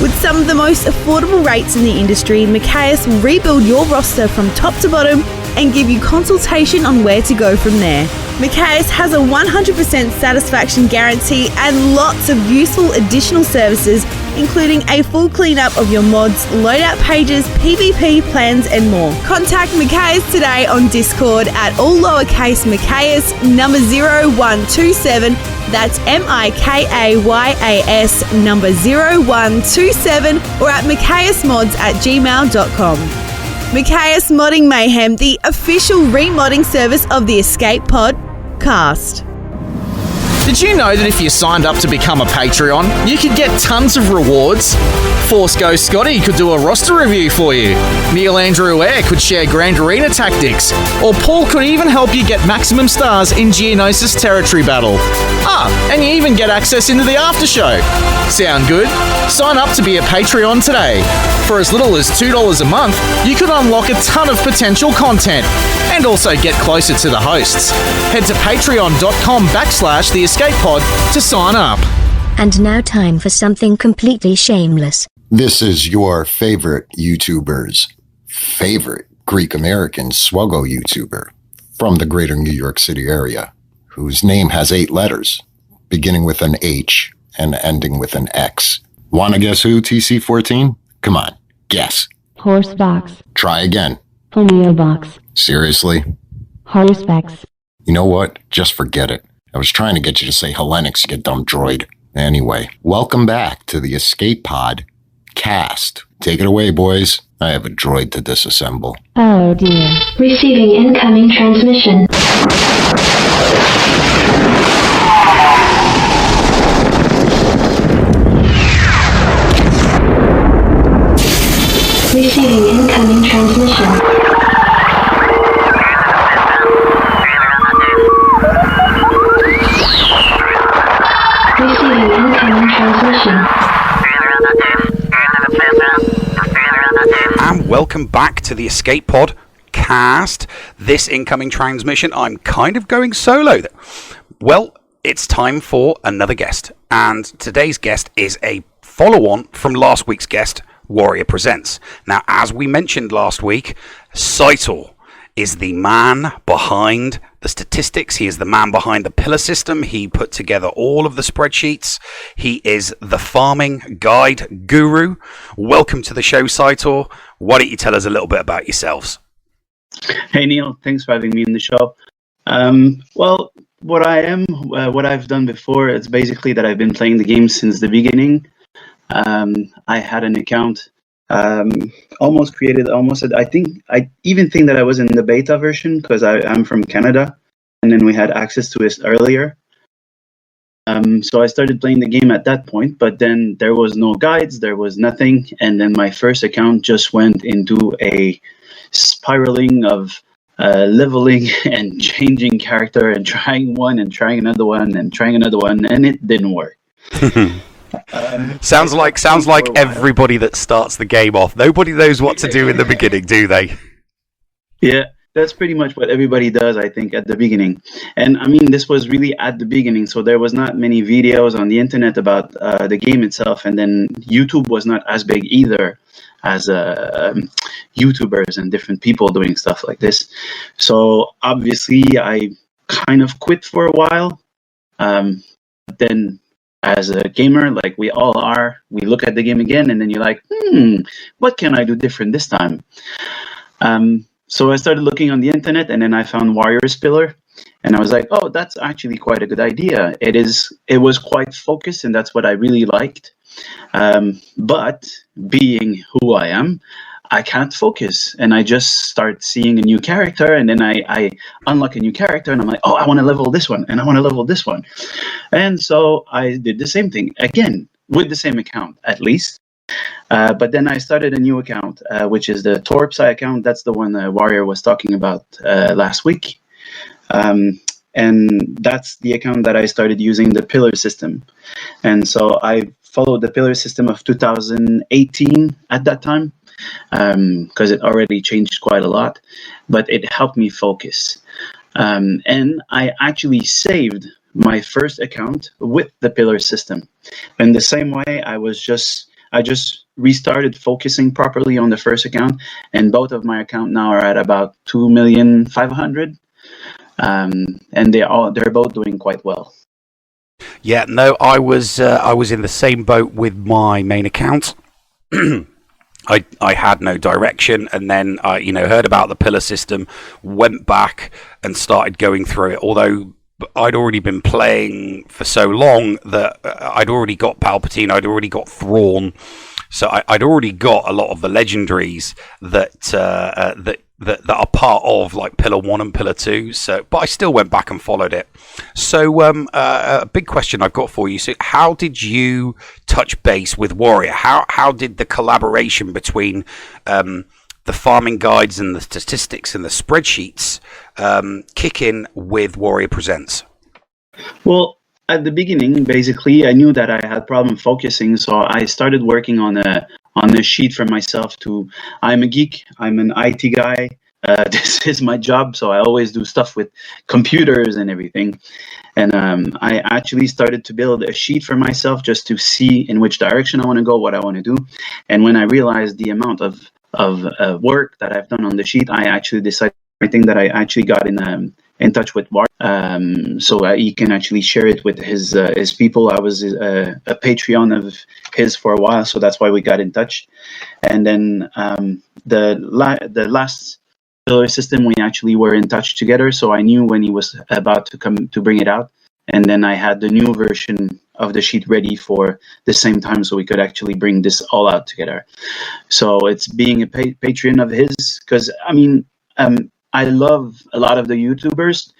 G: With some of the most affordable rates in the industry, Micaeus will rebuild your roster from top to bottom and give you consultation on where to go from there. Micaeus has a 100% satisfaction guarantee and lots of useful additional services, including a full cleanup of your mods, loadout pages, PvP plans, and more. Contact Micaeus today on Discord at all lowercase Micaeus number 0127. That's MIKAYAS number 0127, or at micaeusmods@gmail.com. Micaeus Modding Mayhem, the official remodding service of the Escape Pod Cast.
B: Did you know that if you signed up to become a Patreon, you could get tons of rewards? Force Ghost Scotty could do a roster review for you. Neil Andrew Air could share Grand Arena tactics. Or Paul could even help you get maximum stars in Geonosis Territory Battle. And you even get access into the after show. Sound good? Sign up to be a Patreon today. For as little as $2 a month, you could unlock a ton of potential content and also get closer to the hosts. Head to patreon.com/the Escape Pod to sign up.
K: And now time for something completely shameless.
L: This is your favorite YouTuber's favorite Greek-American Swuggo YouTuber from the greater New York City area, whose name has 8 letters, beginning with an H and ending with an X. Wanna guess who, TC14? Come on, guess.
M: Horse box.
L: Try again.
M: Homeo box.
L: Seriously?
M: Horsepex.
L: You know what? Just forget it. I was trying to get you to say Hellenix, you dumb droid. Anyway, welcome back to the Escape Pod Cast. Take it away, boys. I have a droid to disassemble.
M: Oh dear.
K: Receiving incoming transmission. Receiving incoming transmission. Receiving incoming transmission.
D: And welcome back to the Escape Pod Cast. This incoming transmission, I'm kind of going solo. Well, it's time for another guest. And today's guest is a follow-on from last week's guest, Warrior Presents. Now, as we mentioned last week, Psytor is the man behind the statistics. He is the man behind the pillar system. He put together all of the spreadsheets. He is the farming guide guru. Welcome to the show, Psytor. Why don't you tell us a little bit about yourselves?
N: Hey, Neil. Thanks for having me in the show. Well, what I've done before, it's basically that I've been playing the game since the beginning. I had an account, I even think that I was in the beta version because I'm from Canada, and then we had access to it earlier. So I started playing the game at that point, but then there was no guides, there was nothing, and then my first account just went into a spiraling of leveling and changing character and trying one and trying another one and trying another one, and it didn't work.
D: Sounds like everybody that starts the game off. Nobody knows what to do in the beginning, do they?
N: Yeah, that's pretty much what everybody does, I think, at the beginning. And I mean, this was really at the beginning, so there was not many videos on the internet about the game itself, and then YouTube was not as big either as YouTubers and different people doing stuff like this. So obviously, I kind of quit for a while. Then as a gamer, like we all are, we look at the game again, and then you're like, what can I do different this time? So I started looking on the internet, and then I found Warrior's Pillar, and I was like, oh, that's actually quite a good idea. It was quite focused, and that's what I really liked. But being who I am, I can't focus, and I just start seeing a new character, and then I unlock a new character, and I'm like, oh, I want to level this one, and I want to level this one. And so I did the same thing, again, with the same account, at least. But then I started a new account, which is the Torpsci account. That's the one Warrior was talking about last week. And that's the account that I started using the pillar system. And so I followed the pillar system of 2018 at that time, because it already changed quite a lot, but it helped me focus. And I actually saved my first account with the pillar system. In the same way, I just restarted focusing properly on the first account, and both of my account now are at about 2,500,000. And they're both doing quite well.
D: Yeah, no, I was in the same boat with my main account. I had no direction, and then I heard about the pillar system, went back and started going through it. Although I'd already been playing for so long that I'd already got Palpatine, I'd already got Thrawn, so I'd already got a lot of the legendaries that are part of like Pillar 1 and Pillar 2. So, but I still went back and followed it. So, a big question I've got for you. So, how did you touch base with Warrior? How did the collaboration between the farming guides and the statistics and the spreadsheets kick in with Warrior Presents?
N: Well, at the beginning, basically, I knew that I had problem focusing, so I started working on a sheet for myself. I'm a geek, I'm an IT guy. This is my job, so I always do stuff with computers and everything. And I actually started to build a sheet for myself just to see in which direction I want to go, what I want to do. And when I realized the amount of work that I've done on the sheet, I actually decided everything that I actually got in touch with War, so he can actually share it with his people. I was a Patreon of his for a while, so that's why we got in touch. And then the last pillar system, we actually were in touch together, so I knew when he was about to come to bring it out. And then I had the new version of the sheet ready for the same time, so we could actually bring this all out together. So it's being a Patreon of his, because I mean, I love a lot of the YouTubers.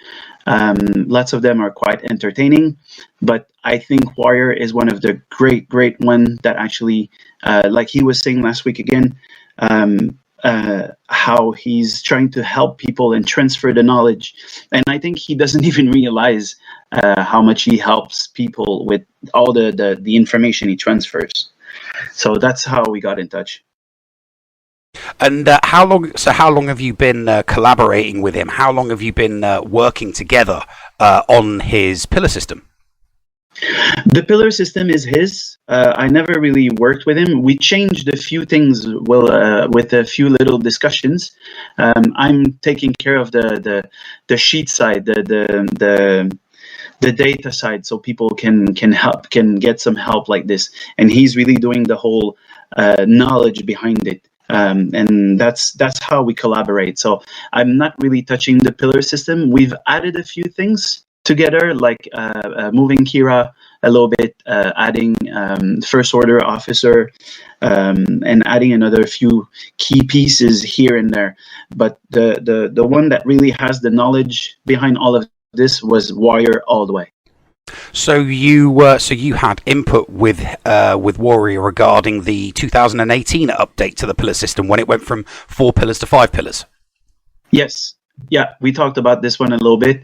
N: Lots of them are quite entertaining, but I think Warrior is one of the great one that actually, like he was saying last week again, how he's trying to help people and transfer the knowledge. And I think he doesn't even realize how much he helps people with all the information he transfers. So that's how we got in touch.
D: And how long have you been collaborating with him? How long have you been working together on his pillar system?
N: The pillar system is his. I never really worked with him. We changed a few things with a few little discussions. I'm taking care of the sheet side, the data side, so people can get some help like this. And he's really doing the whole knowledge behind it. And that's how we collaborate. So I'm not really touching the pillar system. We've added a few things together, like moving Kira a little bit, adding first order officer, and adding another few key pieces here and there. But the one that really has the knowledge behind all of this was Warrior all the way.
D: So you had input with Warrior regarding the 2018 update to the pillar system when it went from 4 pillars to 5 pillars.
N: Yes. Yeah, we talked about this one a little bit.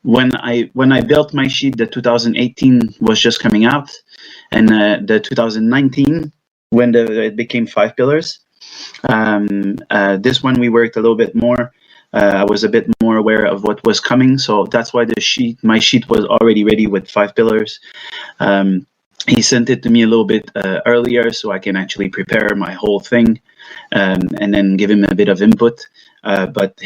N: When I built my sheet, the 2018 was just coming out, and the 2019 when it became 5 pillars. This one we worked a little bit more. I was a bit more aware of what was coming, so that's why my sheet was already ready with 5 pillars. He sent it to me a little bit earlier, so I can actually prepare my whole thing, and then give him a bit of input. But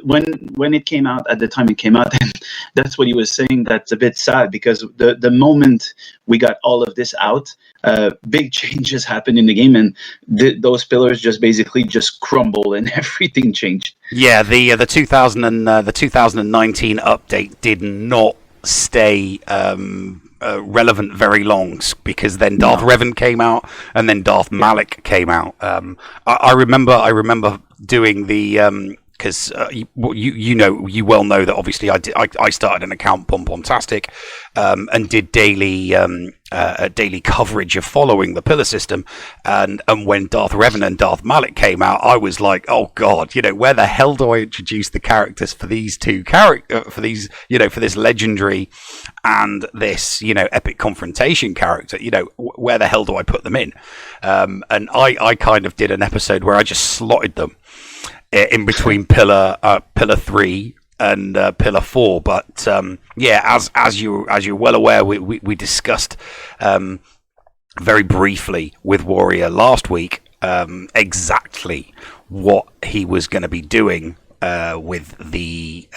N: when it came out, at the time it came out, and that's what he was saying. That's a bit sad, because the moment we got all of this out, big changes happened in the game, and those pillars just basically just crumble, and everything changed.
D: Yeah, the 2019 update did not stay relevant very long, because then Darth Revan came out, and then Darth Malik came out. I remember doing the because you well know that obviously I started an account Pompomtastic, and did daily coverage of following the pillar system, and when Darth Revan and Darth Malik came out, I was like, oh god, where the hell do I introduce the characters for these two for this legendary and this epic confrontation character? Where the hell do I put them in? And I kind of did an episode where I just slotted them in between pillar 3 and pillar 4, but as you're well aware, we discussed very briefly with Warrior last week exactly what he was going to be doing with the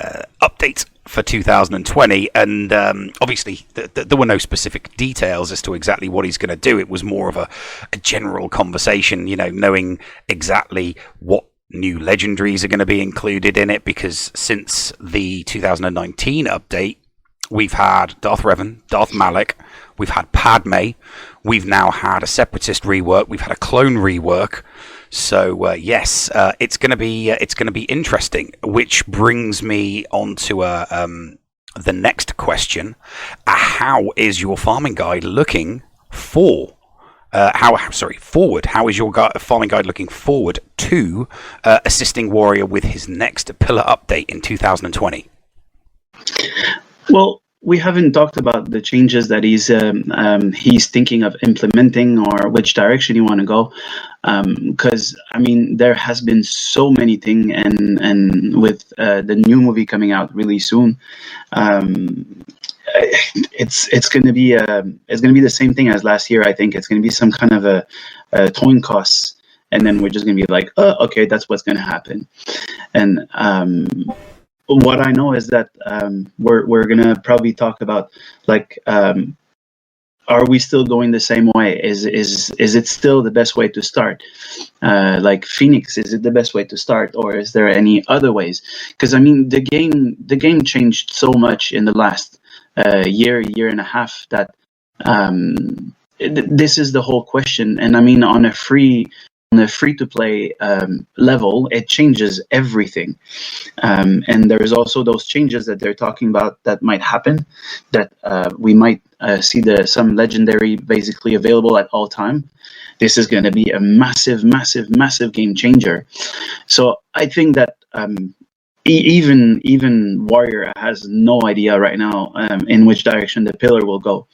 D: update for 2020, and obviously there were no specific details as to exactly what he's going to do. It was more of a general conversation, knowing exactly what new legendaries are going to be included in it, because since the 2019 update, we've had Darth Revan, Darth Malik, we've had Padme, we've now had a Separatist rework, we've had a clone rework. So yes, it's going to be interesting. Which brings me on to the next question: how is your farming guide looking forward? How is your farming guide looking forward to assisting Warrior with his next pillar update in 2020?
N: Well, we haven't talked about the changes that he's thinking of implementing, or which direction you want to go, because there has been so many things, and with the new movie coming out really soon, it's going to be the same thing as last year. I think it's going to be some kind of coin costs, and then we're just going to be like, oh, okay, that's what's going to happen. And what I know is that we're going to probably talk about like, are we still going the same way? Is it still the best way to start? Like Phoenix, is it the best way to start, or is there any other ways? Because I mean, the game changed so much in the last year and a half that this is the whole question. And I mean, on a free to play level, it changes everything. And there's also those changes that they're talking about that might happen, that we might see some legendary basically available at all time. This is going to be a massive game changer. So I think that even Warrior has no idea right now in which direction the pillar will go.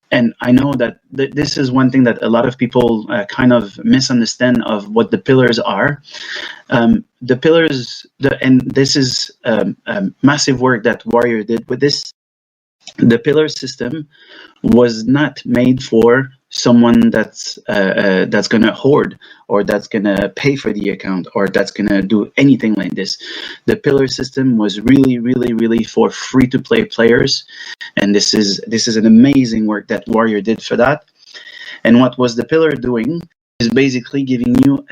N: And I know that this is one thing that a lot of people kind of misunderstand of what the pillars are. The pillars, and this is massive work that Warrior did with this. The pillar system was not made for someone that's going to hoard, or that's going to pay for the account, or that's going to do anything like this. The pillar system was really for free to play players, and this is an amazing work that Warrior did for that. And what was the pillar doing is basically giving you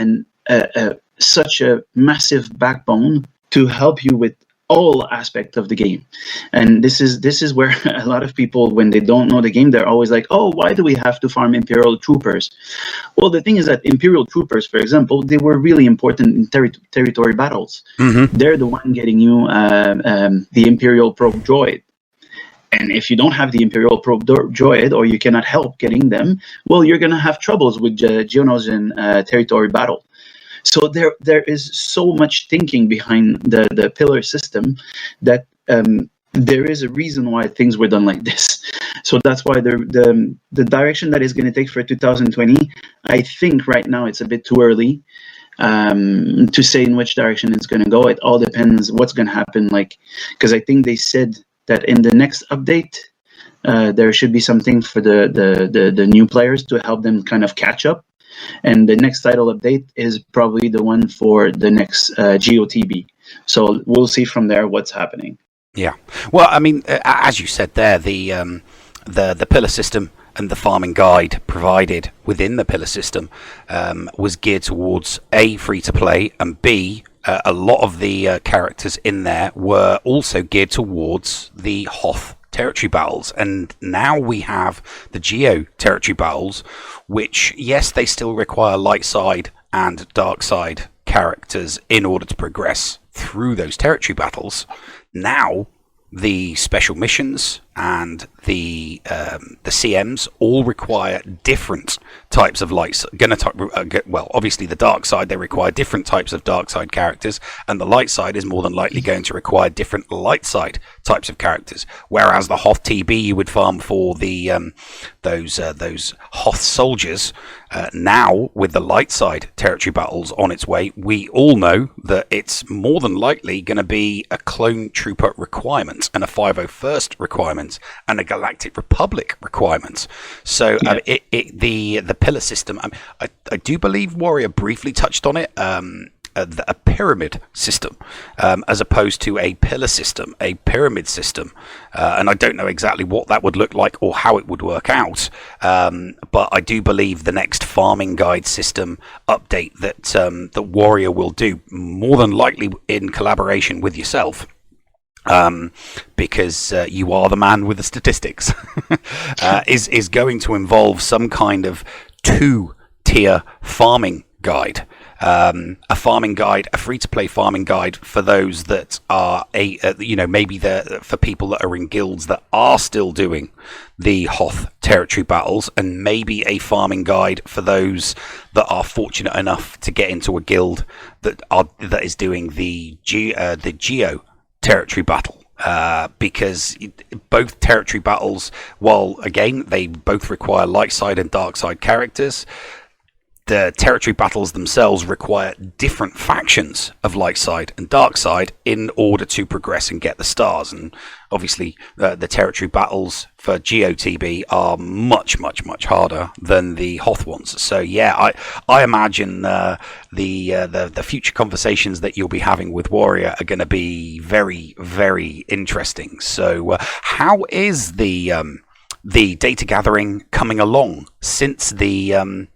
N: such a massive backbone to help you with all aspects of the game. And this is where a lot of people, when they don't know the game, they're always like, oh, why do we have to farm Imperial Troopers? Well, the thing is that Imperial Troopers, for example, they were really important in territory battles. Mm-hmm. They're the one getting you the Imperial Probe Droid. And if you don't have the Imperial Probe Droid, or you cannot help getting them, well, you're going to have troubles with Geonos in territory battle. So there is so much thinking behind the pillar system that there is a reason why things were done like this. So that's why the direction that is going to take for 2020, I think right now it's a bit too early to say in which direction it's going to go. It all depends what's going to happen. Like, because I think they said that in the next update, there should be something for the new players to help them kind of catch up. And the next title update is probably the one for the next GOTB. So we'll see from there what's happening.
D: Yeah. Well, I mean, as you said there, the pillar system and the farming guide provided within the pillar system was geared towards A, free to play, and B, a lot of the characters in there were also geared towards the Hoth territory battles. And now we have the Geo territory battles, which, yes, they still require light side and dark side characters in order to progress through those territory battles. Now the special missions and the CMs all require different types of lights. Well, obviously the dark side, they require different types of dark side characters, and the light side is more than likely going to require different light side types of characters. Whereas the Hoth TB you would farm for the those Hoth soldiers. Now, with the light side territory battles on its way, we all know that it's more than likely going to be a clone trooper requirement and a 501st requirement and a Galactic Republic requirement. So the pillar system, I do believe Warrior briefly touched on it, a pyramid system as opposed to a pillar system, a pyramid system. And I don't know exactly what that would look like or how it would work out. But I do believe the next farming guide system update that Warrior will do, more than likely in collaboration with yourself, because you are the man with the statistics, is going to involve some kind of 2-tier farming guide. A farming guide, a free-to-play farming guide for those that are maybe for people that are in guilds that are still doing the Hoth territory battles, and maybe a farming guide for those that are fortunate enough to get into a guild that is doing the Geo territory battle. Because both territory battles, while again they both require light side and dark side characters, the territory battles themselves require different factions of light side and dark side in order to progress and get the stars. And obviously, the territory battles for GOTB are much, much, much harder than the Hoth ones. So yeah, I imagine the future conversations that you'll be having with Warrior are going to be very, very interesting. So how is the data gathering coming along since the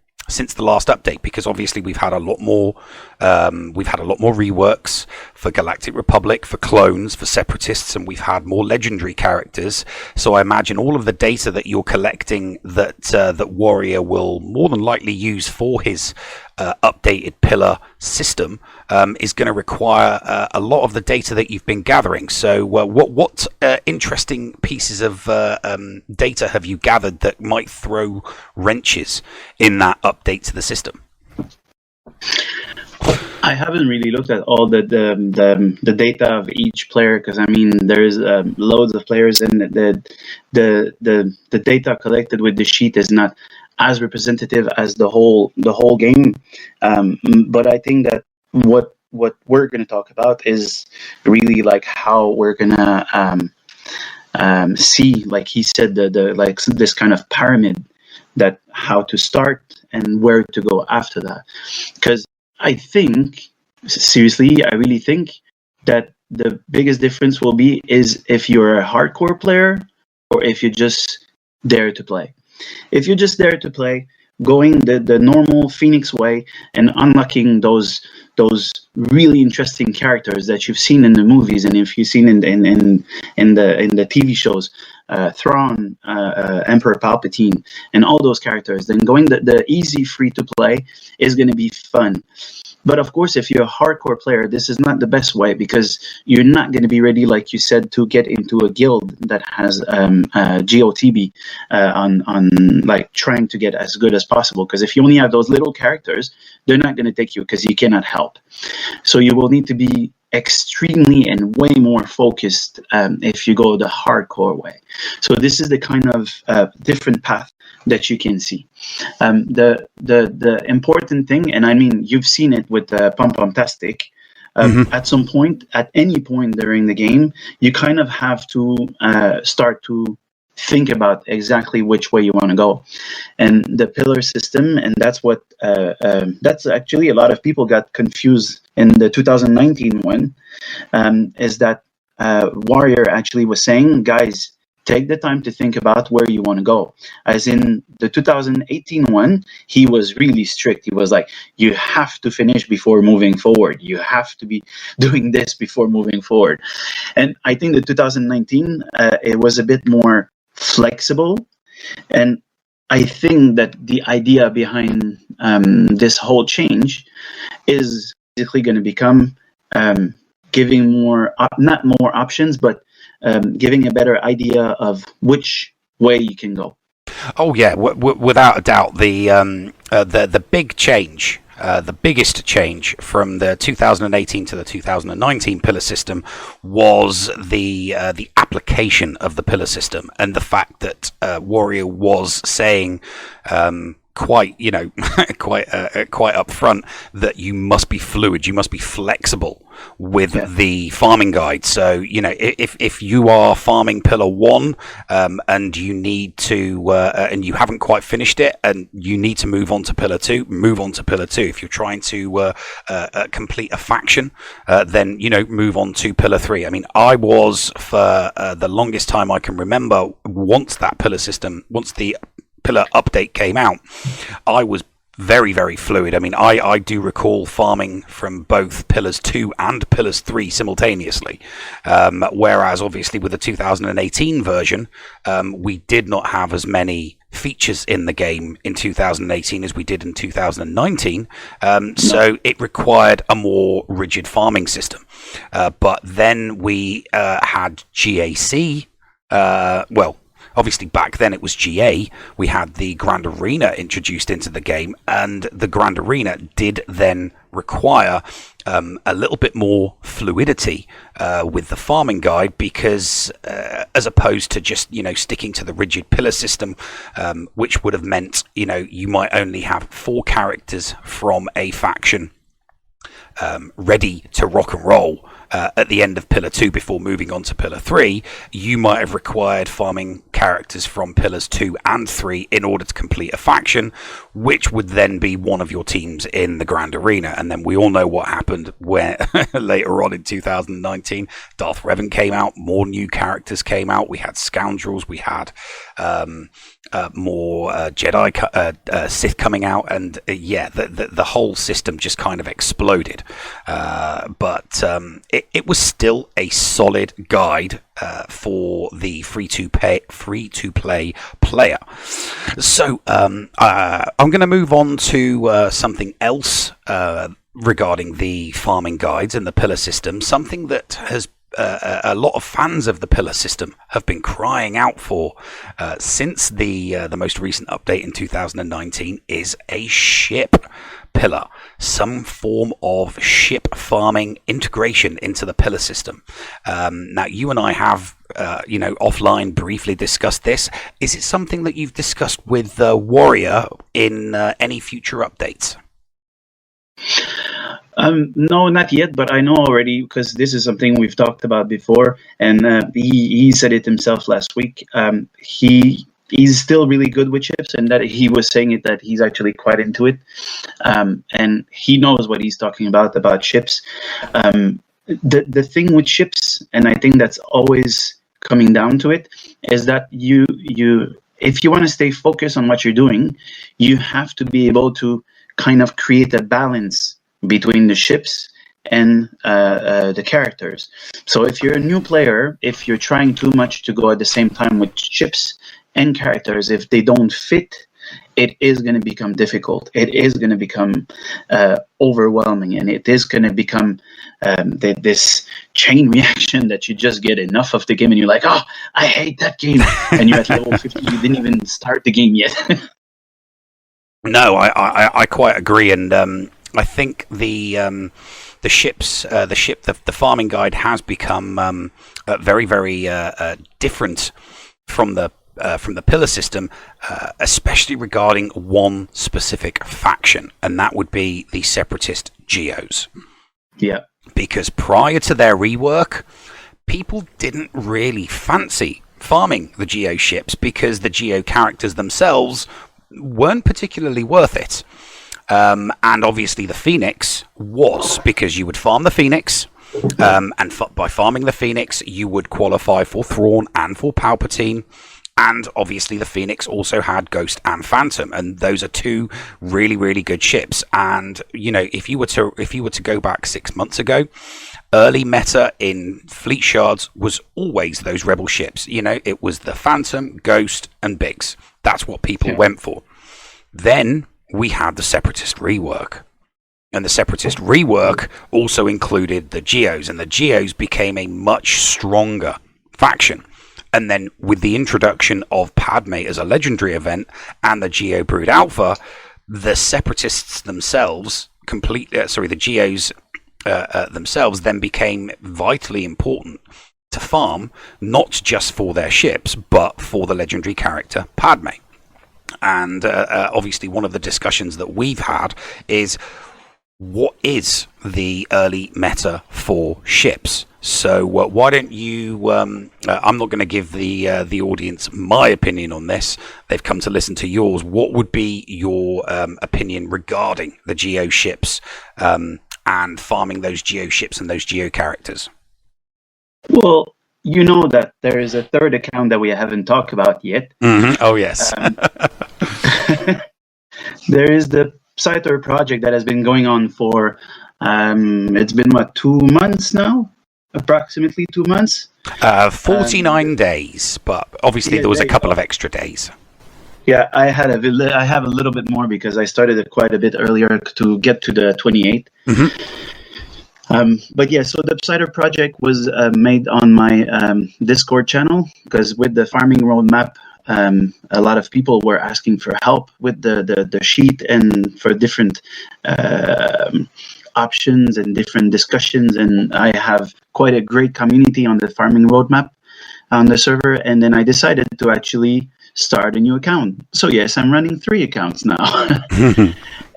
D: last update? Because obviously we've had a lot more reworks for Galactic Republic, for clones, for separatists, and we've had more legendary characters. So I imagine all of the data that you're collecting that Warrior will more than likely use for his updated pillar system is going to require a lot of the data that you've been gathering. So what interesting pieces of data have you gathered that might throw wrenches in that update to the system?
N: I haven't really looked at all the data of each player, because I mean there's loads of players, and the data collected with the sheet is not as representative as the whole game. But I think that what we're going to talk about is really like how we're going to see, like he said, the like this kind of pyramid, that how to start and where to go after that. Because I think, seriously, I really think that the biggest difference will be is if you're a hardcore player or if you just dare to play. If you're just there to play, going the normal Phoenix way and unlocking those really interesting characters that you've seen in the movies, and if you've seen in the TV shows, Thrawn, Emperor Palpatine, and all those characters, then going the easy free to play is going to be fun. But of course, if you're a hardcore player, this is not the best way, because you're not going to be ready, like you said, to get into a guild that has GOTB on like trying to get as good as possible. Because if you only have those little characters, they're not going to take you, because you cannot help. So you will need to be extremely and way more focused if you go the hardcore way. So this is the kind of different path that you can see. The important thing, and I mean you've seen it with Pom Pomtastic, at some point, at any point during the game, you kind of have to start to think about exactly which way you want to go. And the pillar system, and that's what that's actually a lot of people got confused in the 2019 one, is that Warrior actually was saying, guys, take the time to think about where you want to go. As in the 2018 one, he was really strict. He was like, you have to finish before moving forward. You have to be doing this before moving forward. And I think the 2019, it was a bit more flexible. And I think that the idea behind this whole change is basically going to become giving more, not more options, but giving a better idea of which way you can go.
D: Oh yeah, without a doubt, the big change, the biggest change from the 2018 to the 2019 pillar system was the application of the pillar system, and the fact that Warrior was saying quite upfront that you must be fluid, you must be flexible with the farming guide. So if you are farming pillar 1 and you need to and you haven't quite finished it and you need to move on to pillar 2, move on to pillar 2. If you're trying to complete a faction, then move on to pillar 3. I mean, I was for the longest time I can remember, once the pillar update came out, I was very, very fluid. I mean, I do recall farming from both pillars 2 and pillars 3 simultaneously, whereas obviously with the 2018 version, we did not have as many features in the game in 2018 as we did in 2019, so it required a more rigid farming system. But then we had GAC, obviously back then it was GA. We had the Grand Arena introduced into the game, and the Grand Arena did then require a little bit more fluidity with the farming guide, because as opposed to just sticking to the rigid pillar system, which would have meant you might only have 4 characters from a faction ready to rock and roll at the end of Pillar 2 before moving on to Pillar 3, you might have required farming characters from Pillars 2 and 3 in order to complete a faction, which would then be one of your teams in the Grand Arena. And then we all know what happened where later on in 2019, Darth Revan came out, more new characters came out, we had Scoundrels, we had more Jedi Sith coming out, and the whole system just kind of exploded. But it was still a solid guide for the free-to-play player. So I'm going to move on to something else regarding the farming guides and the pillar system, something that has a lot of fans of the pillar system have been crying out for since the most recent update in 2019 is a ship pillar, some form of ship farming integration into the pillar system. Now, you and I have offline briefly discussed this. Is it something that you've discussed with Warrior in any future updates?
N: No, not yet, but I know already, because this is something we've talked about before, and he said it himself last week. He's still really good with ships, and that he was saying it that he's actually quite into it, and he knows what he's talking about ships. The thing with ships, and I think that's always coming down to it, is that you if you want to stay focused on what you're doing, you have to be able to kind of create a balance between the ships and the characters. So if you're a new player, if you're trying too much to go at the same time with ships and characters, if they don't fit, it is going to become difficult. It is going to become overwhelming, and it is going to become this chain reaction that you just get enough of the game and you're like, oh, I hate that game. And you're at level 50, you didn't even start the game yet.
D: No, I quite agree, and I think the farming guide has become very, very different from the pillar system, especially regarding one specific faction, and that would be the Separatist Geos.
N: Yeah.
D: Because prior to their rework, people didn't really fancy farming the Geo ships because the Geo characters themselves weren't particularly worth it. And obviously the Phoenix was, because you would farm the Phoenix, and by farming the Phoenix, you would qualify for Thrawn and for Palpatine. And obviously the Phoenix also had Ghost and Phantom, and those are two really, really good ships. And if you were to go back 6 months ago, early meta in fleet shards was always those rebel ships. It was the Phantom, Ghost, and Biggs. That's what people went for. Then we had the Separatist rework. And the Separatist rework also included the Geos, and the Geos became a much stronger faction. And then with the introduction of Padme as a legendary event and the Geo Brood Alpha, the Separatists themselves, the Geos themselves then became vitally important to farm, not just for their ships, but for the legendary character Padme. And obviously one of the discussions that we've had is, what is the early meta for ships? So why don't you... I'm not going to give the audience my opinion on this. They've come to listen to yours. What would be your opinion regarding the Geo ships and farming those Geo ships and those Geo characters?
N: Well, you know that there is a third account that we haven't talked about yet.
D: Mm-hmm. Oh, yes.
N: There is the Psytor project that has been going on for, it's been, 2 months now? Approximately 2 months?
D: 49 days, but obviously there was a couple of extra days.
N: Yeah, I have a little bit more because I started it quite a bit earlier to get to the 28th.
D: Mm-hmm.
N: But yeah, so the Psytor project was made on my Discord channel, because with the farming roadmap a lot of people were asking for help with the sheet and for different options and different discussions. And I have quite a great community on the farming roadmap on the server. And then I decided to actually start a new account. So yes, I'm running 3 accounts now.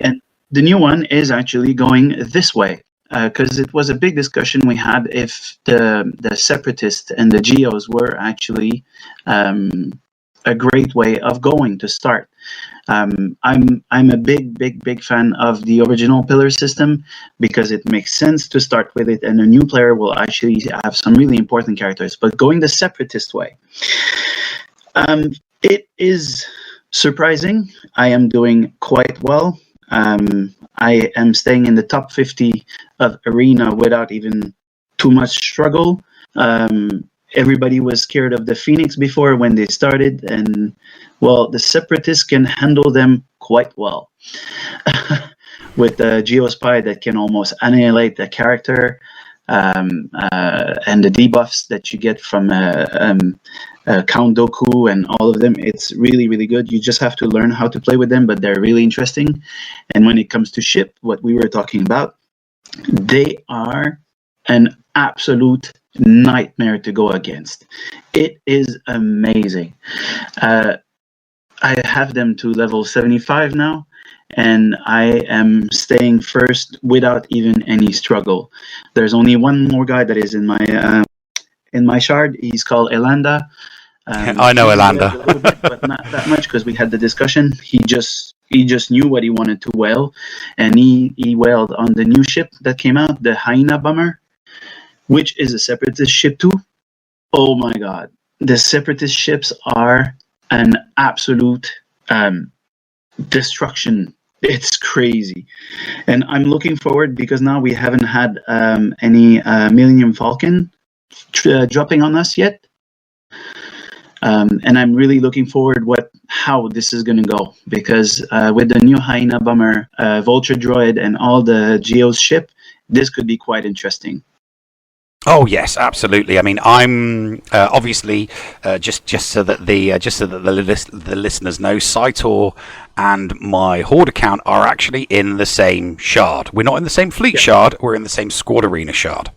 N: And the new one is actually going this way. Because it was a big discussion we had if the separatists and the geos were actually a great way of going to start. I'm a big fan of the original pillar system because it makes sense to start with it, and a new player will actually have some really important characters. But going the separatist way, it is surprising. I am doing quite well. I am staying in the top 50 of Arena without even too much struggle. Everybody was scared of the Phoenix before when they started, and well, the Separatists can handle them quite well. With the Geospy that can almost annihilate the character, and the debuffs that you get from Count Dooku and all of them, it's really, really good. You just have to learn how to play with them, but they're really interesting. And when it comes to ship, what we were talking about, they are an absolute nightmare to go against. It is amazing. I have them to level 75 now, and I am staying first without even any struggle. There's only one more guy that is in my shard. He's called Elanda.
D: I know Elanda.
N: A little bit, but not that much because we had the discussion. He just knew what he wanted to whale, and he whaled on the new ship that came out, the Hyena Bomber, which is a separatist ship too. Oh my god. The separatist ships are an absolute destruction. It's crazy. And I'm looking forward because now we haven't had any Millennium Falcon dropping on us yet. And I'm really looking forward how this is going to go, because with the new Hyena Bomber, Vulture Droid, and all the Geo's ship, this could be quite interesting.
D: Oh yes, absolutely. I mean, I'm obviously just so that the listeners know, Psytor and my Horde account are actually in the same shard. We're not in the same fleet shard. We're in the same squad arena shard.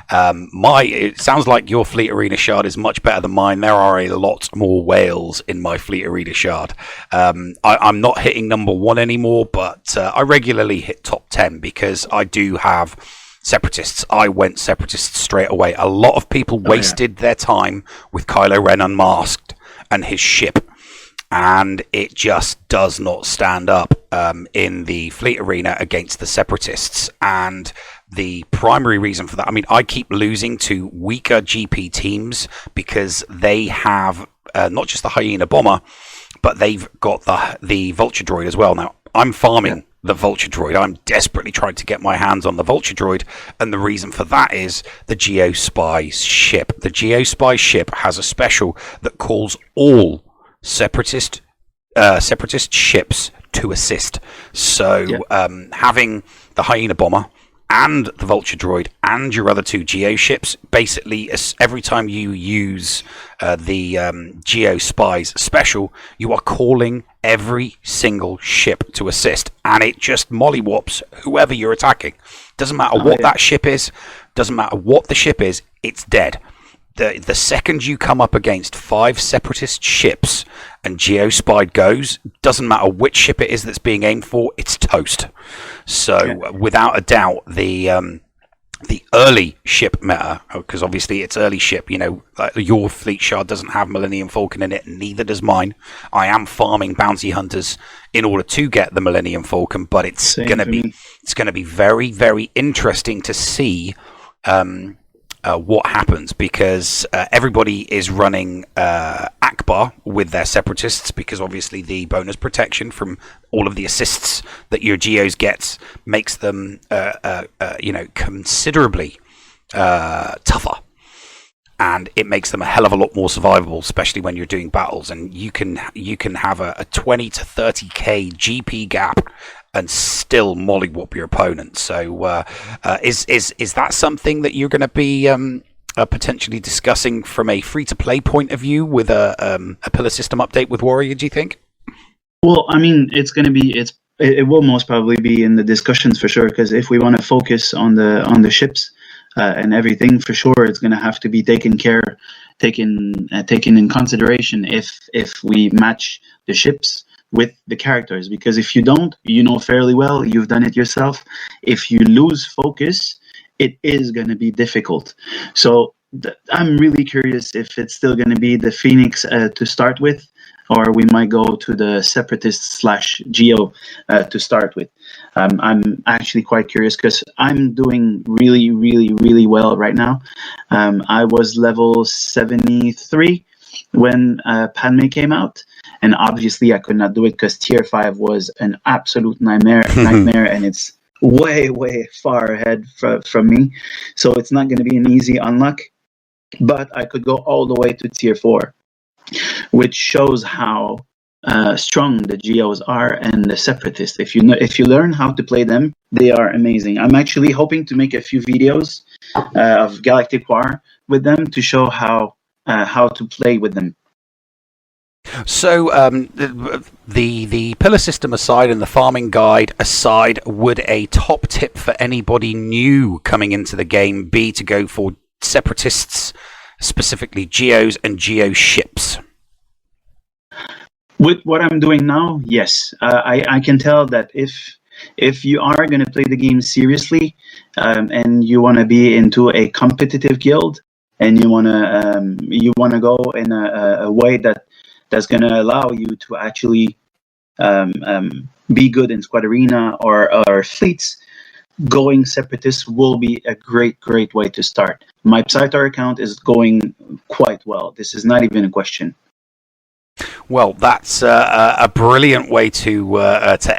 D: It sounds like your fleet arena shard is much better than mine. There are a lot more whales in my fleet arena shard. I'm not hitting number 1 anymore, but I regularly hit top 10 because I do have Separatists. I went Separatists straight away. A lot of people wasted their time with Kylo Ren unmasked and his ship, and it just does not stand up in the fleet arena against the Separatists. And the primary reason for that, I mean, I keep losing to weaker GP teams because they have not just the Hyena Bomber, but they've got the Vulture Droid as well. Now, I'm farming the Vulture Droid. I'm desperately trying to get my hands on the Vulture Droid, and the reason for that is the Geospy ship. The Geospy ship has a special that calls all separatist ships to assist. So having the Hyena Bomber and the Vulture Droid and your other 2 Geo ships, basically every time you use the Geospy's special, you are calling every single ship to assist, and it just mollywops whoever you're attacking. Doesn't matter what that ship is, doesn't matter what the ship is, it's dead. The second you come up against 5 separatist ships and Geospy goes, doesn't matter which ship it is that's being aimed for, it's toast. So without a doubt, the early ship meta, because obviously it's early ship, you know, your fleet shard doesn't have Millennium Falcon in it, neither does mine. I am farming bounty hunters in order to get the Millennium Falcon, but it's going to be very, very interesting to see what happens, because everybody is running Akbar with their separatists, because obviously the bonus protection from all of the assists that your Geos gets makes them considerably tougher, and it makes them a hell of a lot more survivable, especially when you're doing battles, and you can have a 20 to 30k GP gap and still mollywop your opponent. So is that something that you're going to be potentially discussing from a free-to-play point of view with a pillar system update with Warrior, do you think?
N: Well, I mean, it will most probably be in the discussions for sure, because if we want to focus on the ships and everything, for sure, it's going to have to be taken in consideration if we match the ships with the characters, because if you don't, you know fairly well, you've done it yourself, if you lose focus, it is going to be difficult. So I'm really curious if it's still going to be the Phoenix to start with, or we might go to the Separatist / Geo to start with. I'm actually quite curious because I'm doing really, really, really well right now. I was level 73 when Padme came out, and obviously I could not do it because tier 5 was an absolute nightmare, and it's way, way far ahead from me. So it's not going to be an easy unlock, but I could go all the way to tier 4, which shows how strong the Geos are and the Separatists. If you learn how to play them, they are amazing. I'm actually hoping to make a few videos of Galactic War with them to show how to play with them.
D: So the pillar system aside and the farming guide aside, would a top tip for anybody new coming into the game be to go for Separatists, specifically Geos and Geo ships?
N: With what I'm doing now, yes. I can tell that if you are going to play the game seriously and you want to be into a competitive guild and you want to go in a way that's going to allow you to actually be good in squad arena or fleets, going Separatists will be a great way to start. My Psytor account is going quite well. This is not even a question.
D: Well, that's a brilliant way to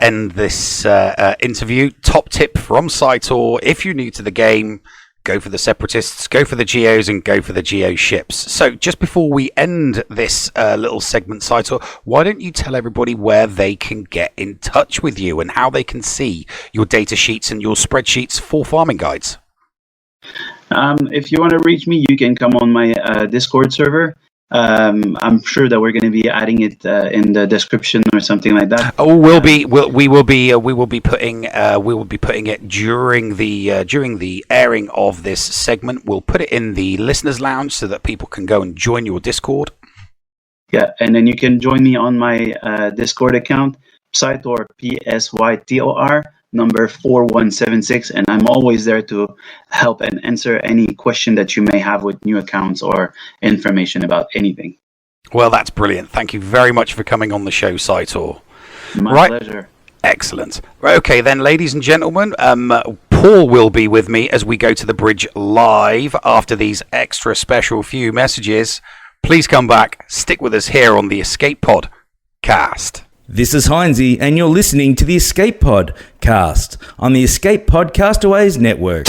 D: end this interview. Top tip from Psytor: if you're new to the game, go for the Separatists, go for the Geos, and go for the Geo ships. So just before we end this little segment, Psytor, why don't you tell everybody where they can get in touch with you and how they can see your data sheets and your spreadsheets for farming guides?
N: If you want to reach me, you can come on my Discord server. I'm sure that we're going to be adding it in the description or something like that.
D: Oh, we will be putting it during the airing of this segment. We'll put it in the listeners' lounge so that people can go and join your Discord.
N: Yeah, and then you can join me on my Discord account, Psytor, Psytor, number 4176, and I'm always there to help and answer any question that you may have with new accounts or information about anything.
D: Well, that's brilliant. Thank you very much for coming on the show, Psytor.
N: My pleasure.
D: Excellent. Right, okay, then, ladies and gentlemen, Paul will be with me as we go to the bridge live after these extra special few messages. Please come back. Stick with us here on the Escape Pod Cast.
A: This is Heinzie, and you're listening to the Escape Pod Cast on the Escape Pod Castaways Network.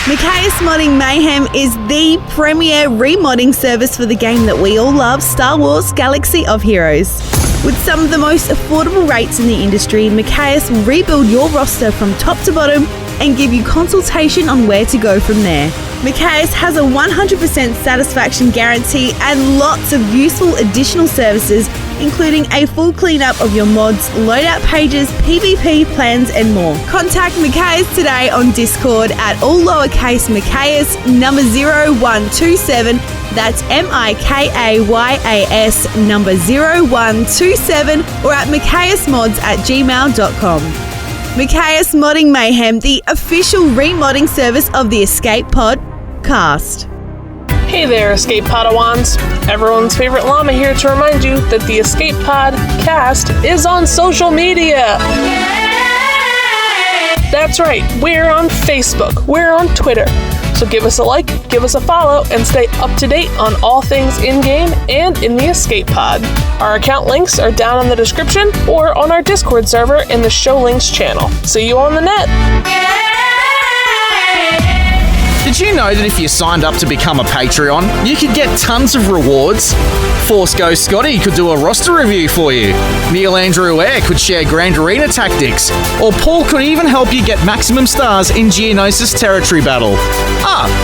G: Machias Modding Mayhem is the premier remodding service for the game that we all love, Star Wars Galaxy of Heroes. With some of the most affordable rates in the industry, Machias will rebuild your roster from top to bottom and give you consultation on where to go from there. Machias has a 100% satisfaction guarantee and lots of useful additional services, including a full cleanup of your mods, loadout pages, PvP plans, and more. Contact Machias today on Discord at all lowercase Machias number 0127. That's MIKAYAS number 0127, or at machiasmods@gmail.com. Machias Modding Mayhem, the official remodding service of the Escape Pod Cast.
H: Hey there, Escape Podawans. Everyone's favorite llama here to remind you that the Escape Pod Cast is on social media. That's right, we're on Facebook, we're on Twitter. So give us a like, give us a follow, and stay up to date on all things in-game and in the Escape Pod. Our account links are down in the description or on our Discord server in the Show Links channel. See you on the net!
B: Did Did you know that if you signed up to become a Patreon, you could get tons of rewards? Force Ghost Scotty could do a roster review for you. Neil Andrew Air could share Grand Arena tactics. Or Paul could even help you get maximum stars in Geonosis Territory Battle.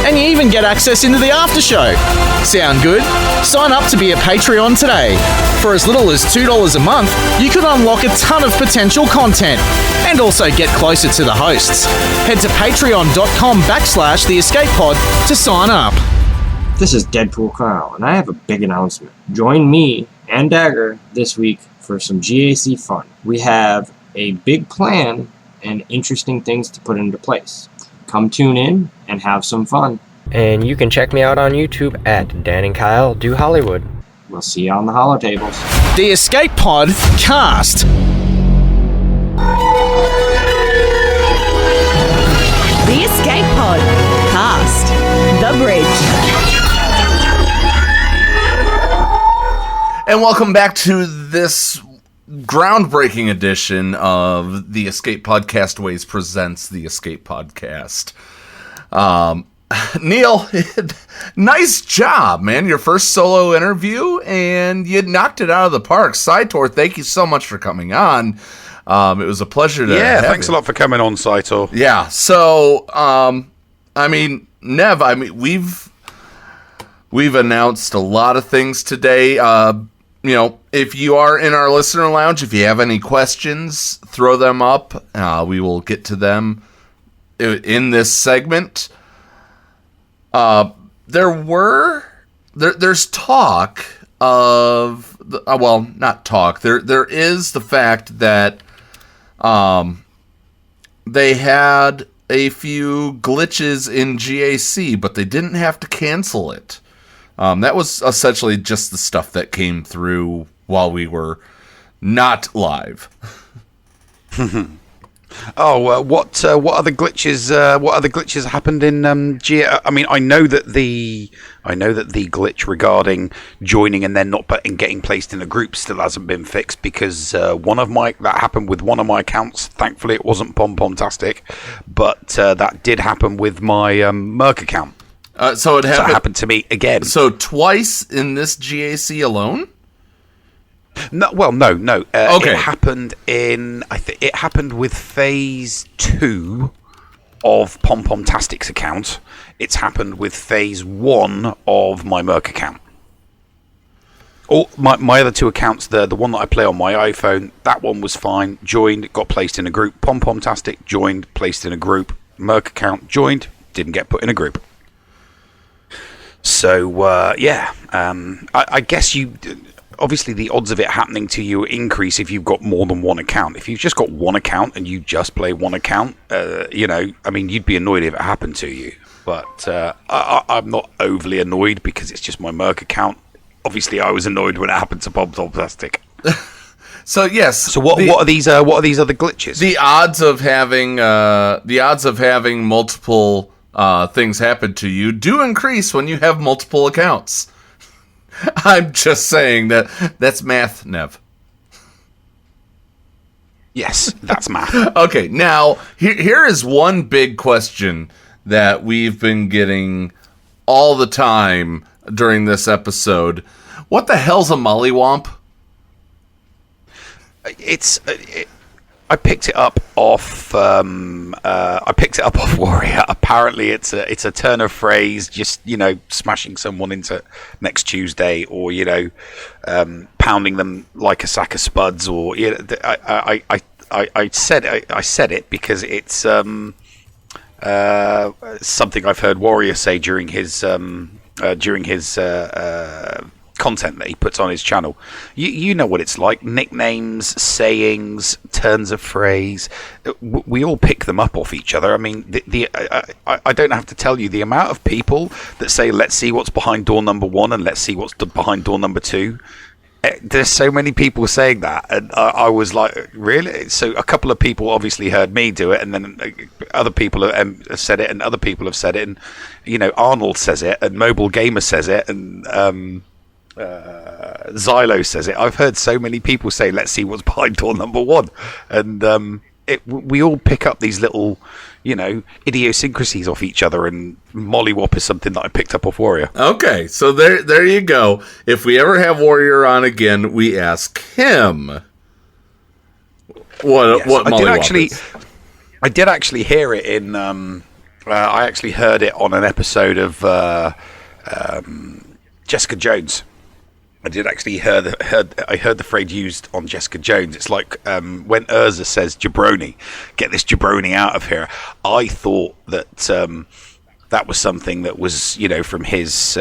B: And you even get access into the after show. Sound good? Sign up to be a Patreon today. For as little as $2 a month, you could unlock a ton of potential content and also get closer to the hosts. Head to patreon.com/The Escape Pod to sign up.
I: This is Deadpool Kyle, and I have a big announcement. Join me and Dagger this week for some GAC fun. We have a big plan and interesting things to put into place. Come tune in and have some fun.
J: And you can check me out on YouTube at Dan and Kyle Do Hollywood.
I: We'll see you on the holotables.
B: The Escape Pod Cast.
G: The Escape Pod Cast. The Bridge.
C: And welcome back to this groundbreaking edition of the Escape Pod Castaways presents the Escape Podcast. Neil, nice job, man. Your first solo interview, and you knocked it out of the park. Psytor, thank you so much for coming on. It was a pleasure to have
D: thanks
C: you.
D: a lot for coming on, Psytor.
C: Yeah, so, Nev, we've announced a lot of things today. If you are in our listener lounge, if you have any questions, throw them up. We will get to them in this segment. There's talk of, not talk. There is the fact that they had a few glitches in GAC, but they didn't have to cancel it. That was essentially just the stuff that came through while we were not live.
D: What other glitches? What other glitches happened in GA? I mean, I know that the glitch regarding joining and then not getting placed in a group still hasn't been fixed because that happened with one of my accounts. Thankfully, it wasn't Pom-Pom-tastic, but that did happen with my Merc account.
C: So it
D: happened to me again.
C: So twice in this GAC alone?
D: No.
C: Okay.
D: It happened it happened with phase 2 of Pom-Pom-tastic's account. It's happened with phase 1 of my Merc account. All my other two accounts, the one that I play on my iPhone, that one was fine. Joined, got placed in a group. Pom-Pom-tastic joined, placed in a group. Merc account joined, didn't get put in a group. So I guess obviously the odds of it happening to you increase if you've got more than one account. If you've just got one account and you just play one account, you'd be annoyed if it happened to you. But I'm not overly annoyed because it's just my Merc account. Obviously, I was annoyed when it happened to Pom-Pom-tastic.
C: So yes.
D: So what are these other glitches?
C: The odds of having multiple things happen to you do increase when you have multiple accounts. I'm just saying that's math, Nev.
D: Yes, that's math.
C: Okay, now here is one big question that we've been getting all the time during this episode. What the hell's a mollywomp?
D: I picked it up off. Warrior. Apparently, it's a turn of phrase, just smashing someone into next Tuesday, or pounding them like a sack of spuds, or I said it because it's something I've heard Warrior say during his content that he puts on his channel. You know what it's like. Nicknames, sayings, turns of phrase. We all pick them up off each other. I mean, I don't have to tell you the amount of people that say, let's see what's behind door number 1 and let's see what's behind door number 2. There's so many people saying that, and I was like, really? So a couple of people obviously heard me do it, and then other people have said it, and other people have said it, and Arnold says it, and Mobile Gamer says it, and Xylo says it. I've heard so many people say, let's see what's behind door number 1, and we all pick up these little, idiosyncrasies off each other, and Mollywop is something that I picked up off Warrior.
O: Okay, so there you go. If we ever have Warrior on again, we ask him what Mollywop is.
D: I did actually hear it in. I actually heard it on an episode of Jessica Jones. I did actually heard the phrase used on Jessica Jones. It's like when Urza says jabroni, get this jabroni out of here. I thought that that was something that was from his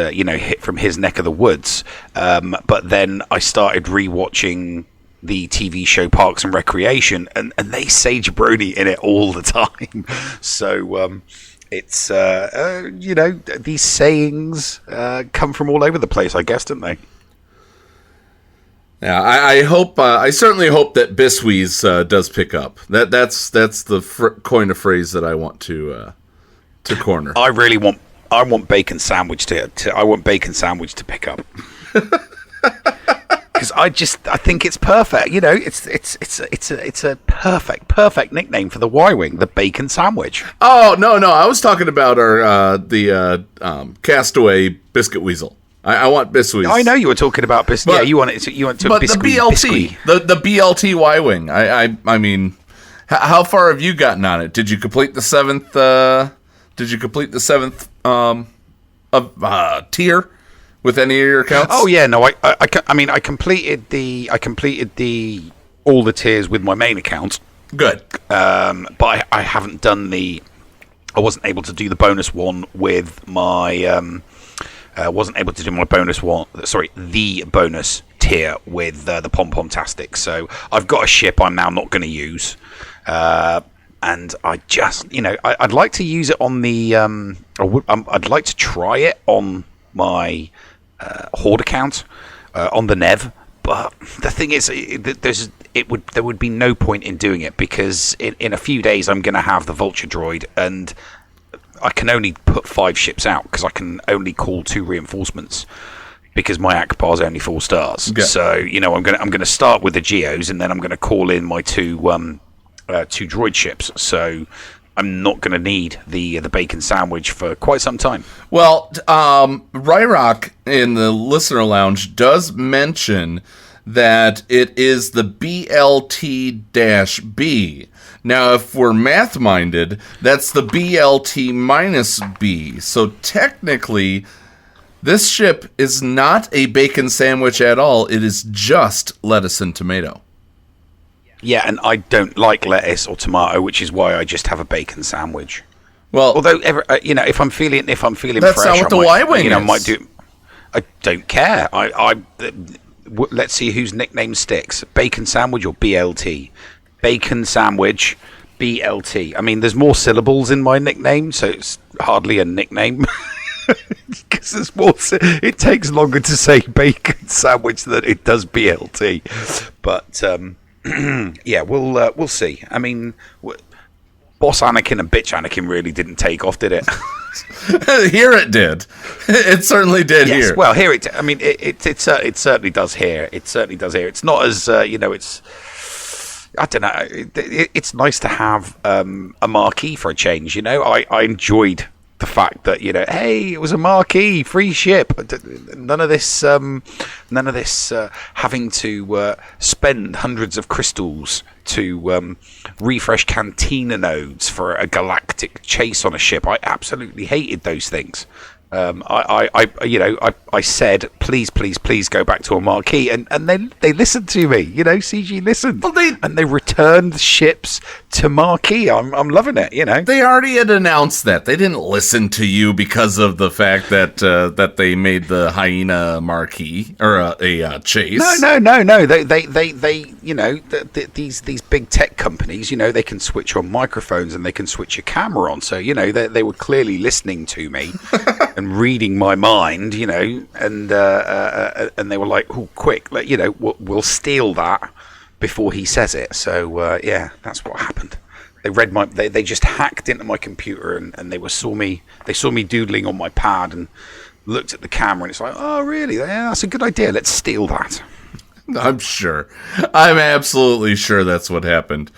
D: from his neck of the woods. But then I started rewatching the TV show Parks and Recreation, and they say jabroni in it all the time. So it's these sayings come from all over the place, I guess, don't they?
O: Yeah, I certainly hope that Biswees does pick up. That's the coin of phrase that I want to corner.
D: I want bacon sandwich to pick up. Because I think it's perfect. It's a perfect nickname for the Y-wing, the bacon sandwich.
O: Oh no, I was talking about the Castaway biscuit weasel. I want Biscuits.
D: I know you were talking about biscuit. Yeah, you want to.
O: But biscuit, the BLT, the BLT Y-wing. I mean, how far have you gotten on it? Did you complete the seventh? Tier with any of your accounts?
D: Oh yeah, no. I completed the all the tiers with my main account.
O: Good.
D: But I haven't done I wasn't able to do the bonus one with my. Wasn't able to do my bonus one. Sorry, the bonus tier with the Pom-Pom-tastic. So I've got a ship I'm now not going to use, and I just, I'd like to use it on the. I'd like to try it on my Horde account on the Nev. But the thing is, there would be no point in doing it because in a few days I'm going to have the Vulture droid and. I can only put 5 ships out because I can only call 2 reinforcements because my Akbar is only 4 stars. Okay. So I'm going to start with the Geos and then I'm going to call in my 2 droid ships. So I'm not going to need the bacon sandwich for quite some time.
O: Well, Ryrock in the listener lounge does mention that it is the BLT-B. Now, if we're math-minded, that's the BLT minus B. So technically, this ship is not a bacon sandwich at all. It is just lettuce and tomato.
D: Yeah, and I don't like lettuce or tomato, which is why I just have a bacon sandwich.
O: Well,
D: although if I'm feeling
O: that's
D: fresh,
O: not what the Y-wing is.
D: I might do. I don't care. Let's see whose nickname sticks: bacon sandwich or BLT. Bacon sandwich, BLT. I mean, there's more syllables in my nickname, so it's hardly a nickname. Because there's more. It takes longer to say bacon sandwich than it does BLT. But yeah, we'll see. I mean, Boss Anakin and Bitch Anakin really didn't take off, did it?
O: Here it did. It certainly did.
D: Yes,
O: here.
D: Well, here it. I mean, it certainly does here. It certainly does here. It's not as it's. I don't know. It's nice to have a marquee for a change. I enjoyed the fact that hey, it was a marquee, free ship. None of this having to spend hundreds of crystals to refresh cantina nodes for a galactic chase on a ship. I absolutely hated those things. I said, please go back to a marquee, and they listened to me. CG listened, and they returned ships to marquee. I'm loving it.
O: They already had announced that they didn't listen to you because of the fact that they made the hyena marquee or a chase.
D: No. These big tech companies, they can switch on microphones and they can switch your camera on. So they were clearly listening to me. And reading my mind, and they were like, "Oh, quick! We'll steal that before he says it." So yeah, that's what happened. They read they just hacked into my computer and they saw me doodling on my pad and looked at the camera and it's like, "Oh, really? Yeah, that's a good idea. Let's steal that."
O: I'm absolutely sure that's what happened.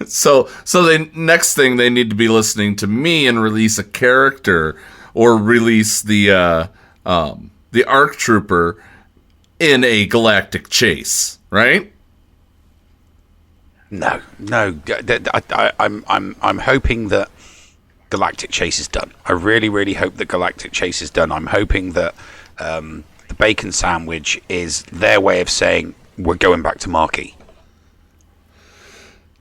O: So they next thing they need to be listening to me and release a character or release the ARC Trooper in a galactic chase, right?
D: No. I'm hoping that Galactic Chase is done. I really hope that Galactic Chase is done. I'm hoping that the bacon sandwich is their way of saying we're going back to Marquee.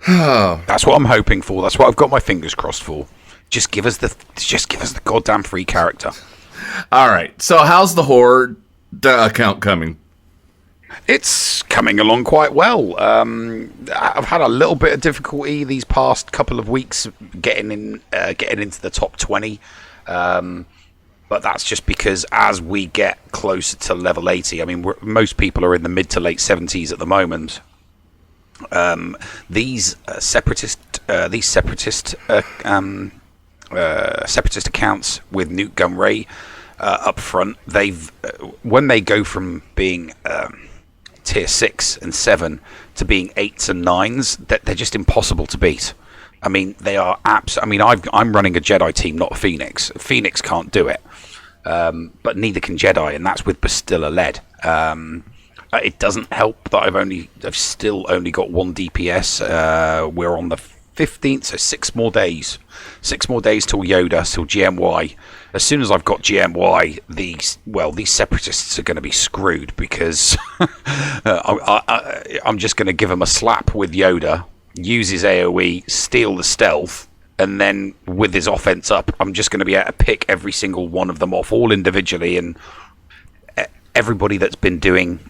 D: That's what I'm hoping for. That's what I've got my fingers crossed for. Just give us the goddamn free character.
O: All right. So how's the Horde account coming?
D: It's coming along quite well. I've had a little bit of difficulty these past couple of weeks getting into the top 20. But that's just because as we get closer to level 80, I mean, most people are in the mid to late 70s at the moment. These separatist accounts with Newt Gunray up front, when they go from being tier 6 and 7 to being 8s and 9s, they're just impossible to beat. I mean, they are I'm running a Jedi team, not a Phoenix. Phoenix can't do it, but neither can Jedi, and that's with Bastilla led. It doesn't help that I've still only got 1 DPS. We're on the 15th, so 6 more days. 6 more days till Yoda, till GMY. As soon as I've got GMY, these separatists are going to be screwed because I'm just going to give them a slap with Yoda, use his AoE, steal the stealth, and then with his offense up, I'm just going to be able to pick every single one of them off all individually, and everybody that's been doing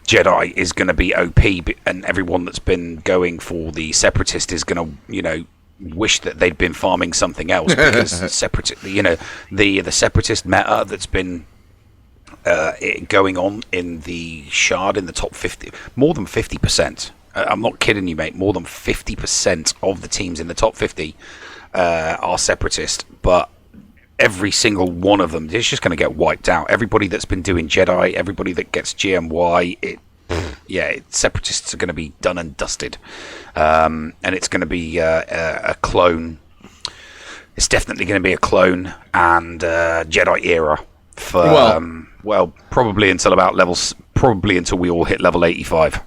D: Jedi is going to be OP, and everyone that's been going for the separatist is going to, wish that they'd been farming something else because the separatist meta that's been going on in the Shard in the top 50, more than 50%. I'm not kidding you, mate. More than 50% of the teams in the top 50 are separatist, but every single one of them is just going to get wiped out. Everybody that's been doing Jedi, everybody that gets GMY, separatists are going to be done and dusted, and it's going to be a clone. It's definitely going to be a clone and Jedi era for probably until we all hit level 85.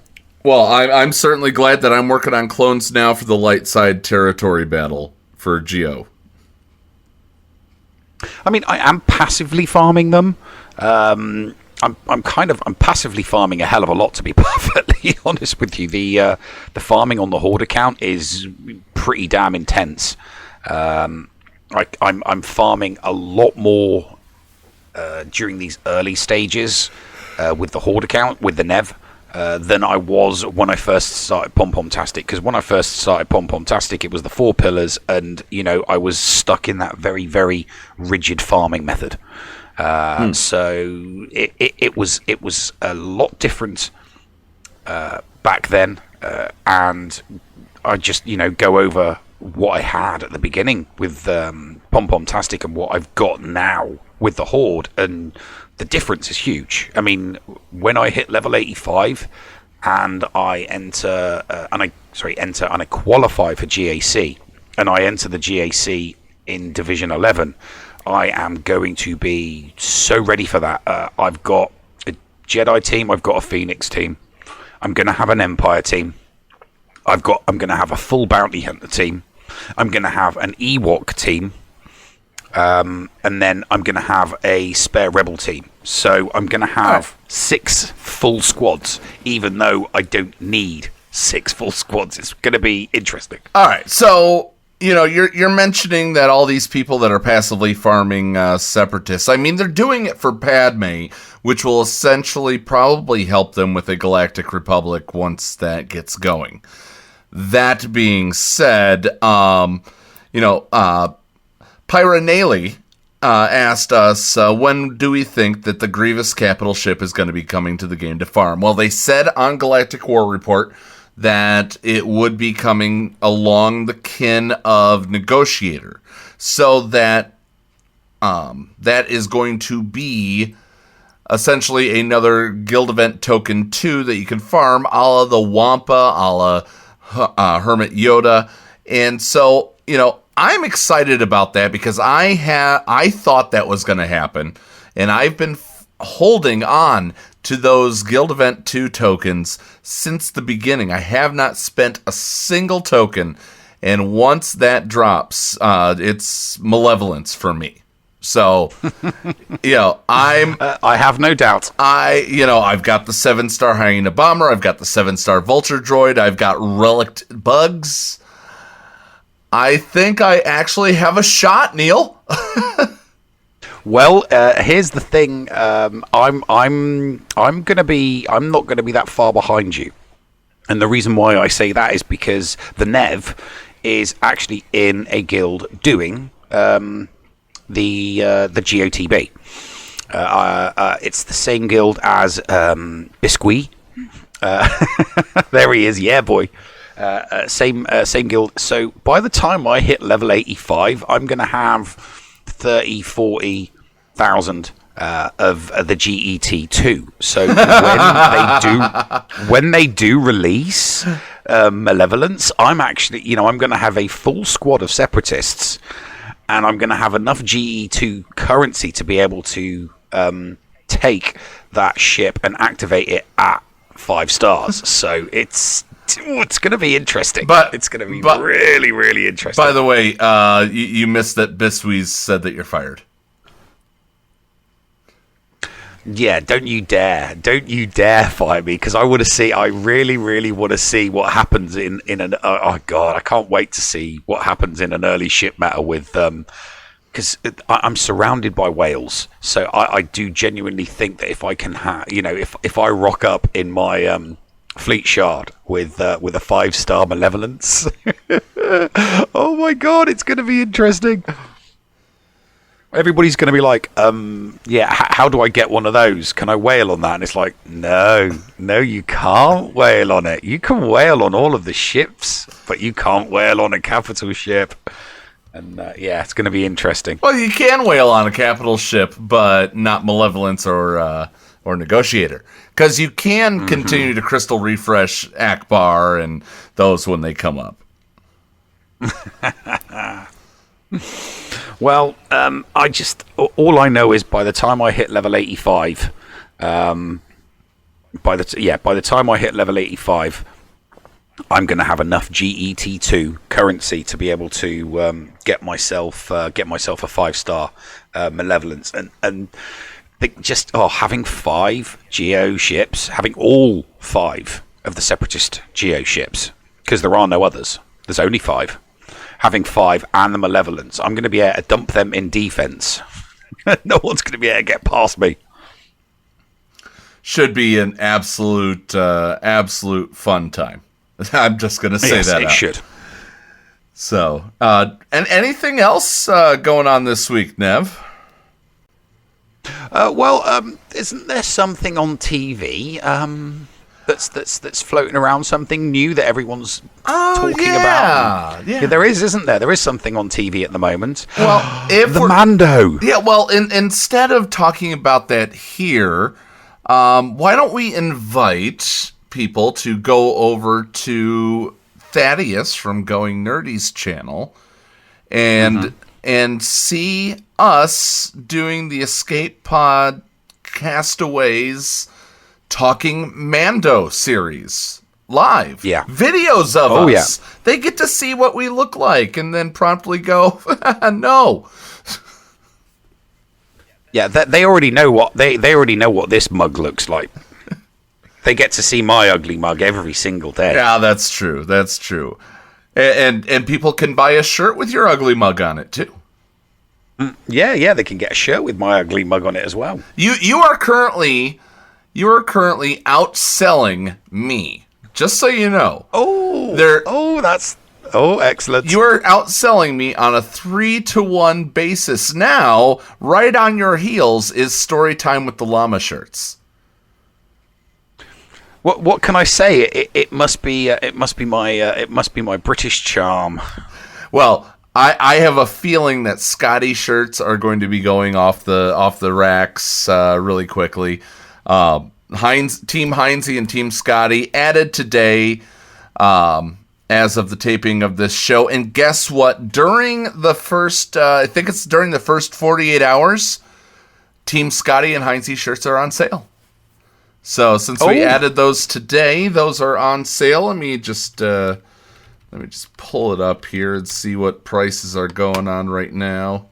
O: Well, I'm certainly glad that I'm working on clones now for the light side territory battle for Geo.
D: I mean, I am passively farming them. I'm passively farming a hell of a lot, to be perfectly honest with you. The farming on the Horde account is pretty damn intense. I'm farming a lot more during these early stages with the Horde account, with the Nev, than I was when I first started Pom-Pom-Tastic. Because when I first started Pom-Pom-Tastic, it was the 4 pillars, and I was stuck in that very, very rigid farming method. So it was a lot different back then, and I just go over what I had at the beginning with Pom-Pom-Tastic and what I've got now with the Horde, and the difference is huge. I mean, when I hit level 85 and I enter and I qualify for GAC, and I enter the GAC in Division 11, I am going to be so ready for that. I've got a Jedi team. I've got a Phoenix team. I'm going to have an Empire team. I'm going to have a full Bounty Hunter team. I'm going to have an Ewok team. And then I'm going to have a spare Rebel team. So I'm going to have 6 full squads, even though I don't need 6 full squads. It's going to be interesting.
O: All right, so you're mentioning that all these people that are passively farming separatists, I mean, they're doing it for Padme, which will essentially probably help them with the Galactic Republic once that gets going. That being said, Pyranali asked us, when do we think that the Grievous capital ship is going to be coming to the game to farm? Well, they said on Galactic War Report that it would be coming along the kin of Negotiator. So that that is going to be essentially another guild event token 2 that you can farm, a la the Wampa, a la Hermit Yoda. And so, I'm excited about that because I thought that was going to happen. And I've been holding on to those Guild Event 2 tokens since the beginning. I have not spent a single token. And once that drops, it's malevolence for me. So,
D: I have no doubt.
O: I've got the 7-star Hyena Bomber. I've got the 7-star Vulture Droid. I've got Relict Bugs. I think I actually have a shot, Neil.
D: Well, here's the thing. I'm not gonna be that far behind you, and the reason why I say that is because the Nev is actually in a guild doing the GOTB. It's the same guild as Biscuit. There he is, yeah, boy. Same guild. So by the time I hit level 85, I'm going to have 40,000 of the GET2. So when they do release Malevolence, I'm actually, I'm going to have a full squad of separatists. And I'm going to have enough GE2 currency to be able to take that ship and activate it at 5 stars. So it's going to be interesting. It's going to be really, really interesting.
O: By the way, you missed that Biswees said that you're fired.
D: Yeah, don't you dare fire me, because I really, really want to see what happens in an. Oh God, I can't wait to see what happens in an early ship meta with because I'm surrounded by whales, so I do genuinely think that if I can if I rock up in my fleet shard with a 5-star Malevolence, oh my God, it's going to be interesting. Everybody's going to be like, how do I get one of those? Can I whale on that? And it's like, no, you can't whale on it. You can whale on all of the ships, but you can't whale on a capital ship. And it's going to be interesting.
O: Well, you can whale on a capital ship, but not Malevolence or Negotiator. Because you can continue to crystal refresh Akbar and those when they come up.
D: Well, all I know is by the time I hit level 85, by the time I hit level 85, I'm going to have enough GET2 currency to be able to get myself a 5-star Malevolence, and having 5 Geo ships, having all 5 of the Separatist Geo ships, because there are no others. There's only 5. Having 5 and the Malevolence, I'm going to be able to dump them in defense. No one's going to be able to get past me.
O: Should be an absolute fun time. I'm just going to say that.
D: Yes, it should.
O: So, and anything else going on this week, Nev?
D: Isn't there something on TV that's floating around, something new that everyone's talking about? Yeah, there is, isn't there? There is something on TV at the moment.
O: Well,
D: the Mando.
O: Yeah, well, instead of talking about that here, why don't we invite people to go over to Thaddeus from Going Nerdy's channel and see us doing the Escape Pod Castaways Talking Mando series live.
D: Yeah.
O: Videos of us. Yeah. They get to see what we look like and then promptly go, no.
D: Yeah, they already know what they already know what this mug looks like. They get to see my ugly mug every single day.
O: Yeah, that's true. That's true. And people can buy a shirt with your ugly mug on it too.
D: Yeah, they can get a shirt with my ugly mug on it as well.
O: You are currently outselling me. Just so you know.
D: Excellent.
O: You are outselling me on a 3-to-1 basis now. Right on your heels is Storytime with the Llama shirts.
D: What can I say? It must be my British charm.
O: Well, I have a feeling that Scotty shirts are going to be going off the racks really quickly. Team Heinze and Team Scotty added today, and as of the taping of this show. And guess what? During the first, I think it's during the first 48 hours, Team Scotty and Heinze shirts are on sale. So since we added those today, those are on sale. Let me just pull it up here and see what prices are going on right now.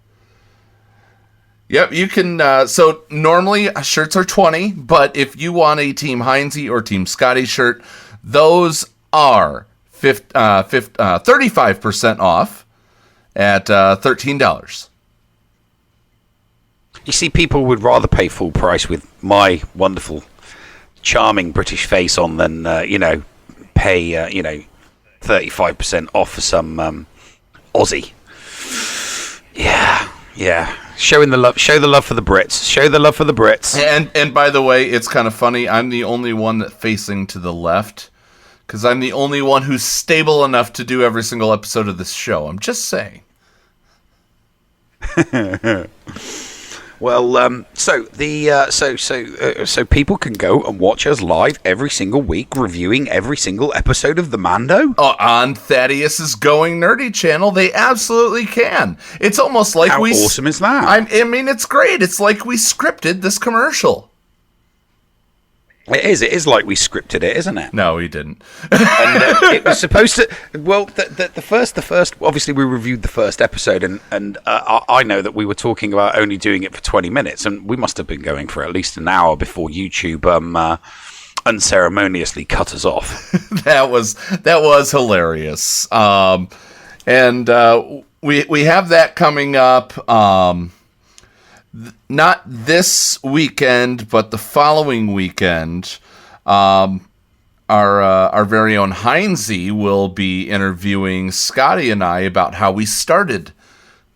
O: Yep, you can. So normally shirts are $20, but if you want a Team Heinze or Team Scotty shirt, those are 35% off at $13.
D: You see, people would rather pay full price with my wonderful, charming British face on than pay 35% off for some Aussie. Yeah. Show the love for the Brits. Show the love for the Brits.
O: And by the way, it's kind of funny. I'm the only one that facing to the left because I'm the only one who's stable enough to do every single episode of this show. I'm just saying.
D: Well, so people can go and watch us live every single week, reviewing every single episode of the Mando.
O: Oh, on Thaddeus's Going Nerdy channel, they absolutely can. It's almost like
D: How awesome is that?
O: I mean, it's great. It's like we scripted this commercial.
D: It is. It is like we scripted it, isn't it?
O: No, we didn't.
D: And it was supposed to. Well, the first. Obviously, we reviewed the first episode, and I know that we were talking about only doing it for 20 minutes, and we must have been going for at least an hour before YouTube unceremoniously cut us off.
O: That was hilarious. And we have that coming up. Not this weekend, but the following weekend, our very own Heinze will be interviewing Scotty and I about how we started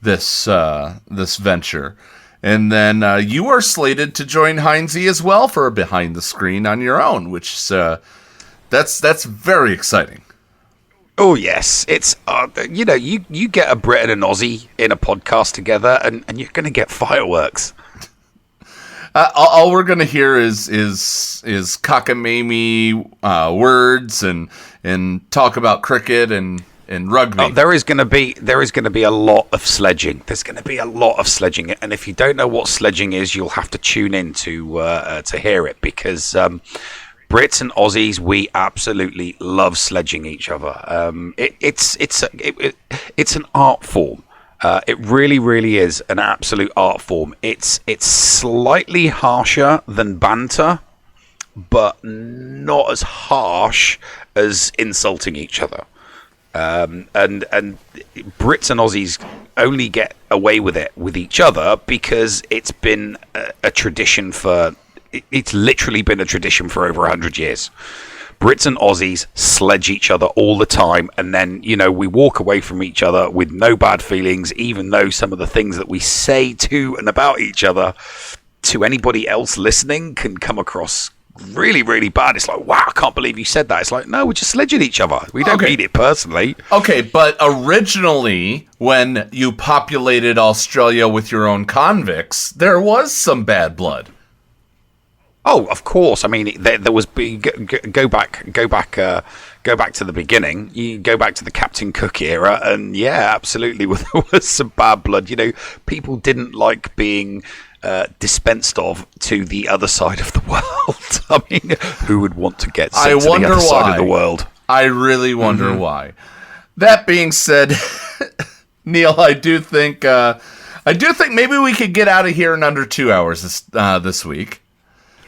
O: this venture, and then you are slated to join Heinze as well for a behind the screen on your own, which that's very exciting.
D: Oh yes, it's you get a Brit and an Aussie in a podcast together, and you're going to get fireworks.
O: All we're going to hear is cockamamie words and talk about cricket and rugby.
D: Oh, there is going to be a lot of sledging. There's going to be a lot of sledging, and if you don't know what sledging is, you'll have to tune in to hear it, because Brits and Aussies, we absolutely love sledging each other. It's an art form. It really, really is an absolute art form. It's slightly harsher than banter, but not as harsh as insulting each other. And Brits and Aussies only get away with it with each other because it's been a tradition for. It's literally been a tradition for over 100 years. Brits and Aussies sledge each other all the time, and then, we walk away from each other with no bad feelings, even though some of the things that we say to and about each other to anybody else listening can come across really, really bad. It's like, wow, I can't believe you said that. It's like, no, we're just sledging each other. We don't mean it personally.
O: Okay, but originally, when you populated Australia with your own convicts, there was some bad blood.
D: Oh, of course. I mean, there was go back to the beginning. You go back to the Captain Cook era, and yeah, absolutely, there was some bad blood. People didn't like being dispensed of to the other side of the world. I mean, who would want to get sent to the other side of the world?
O: I really wonder why. That being said, Neil, I do think maybe we could get out of here in under 2 hours this week.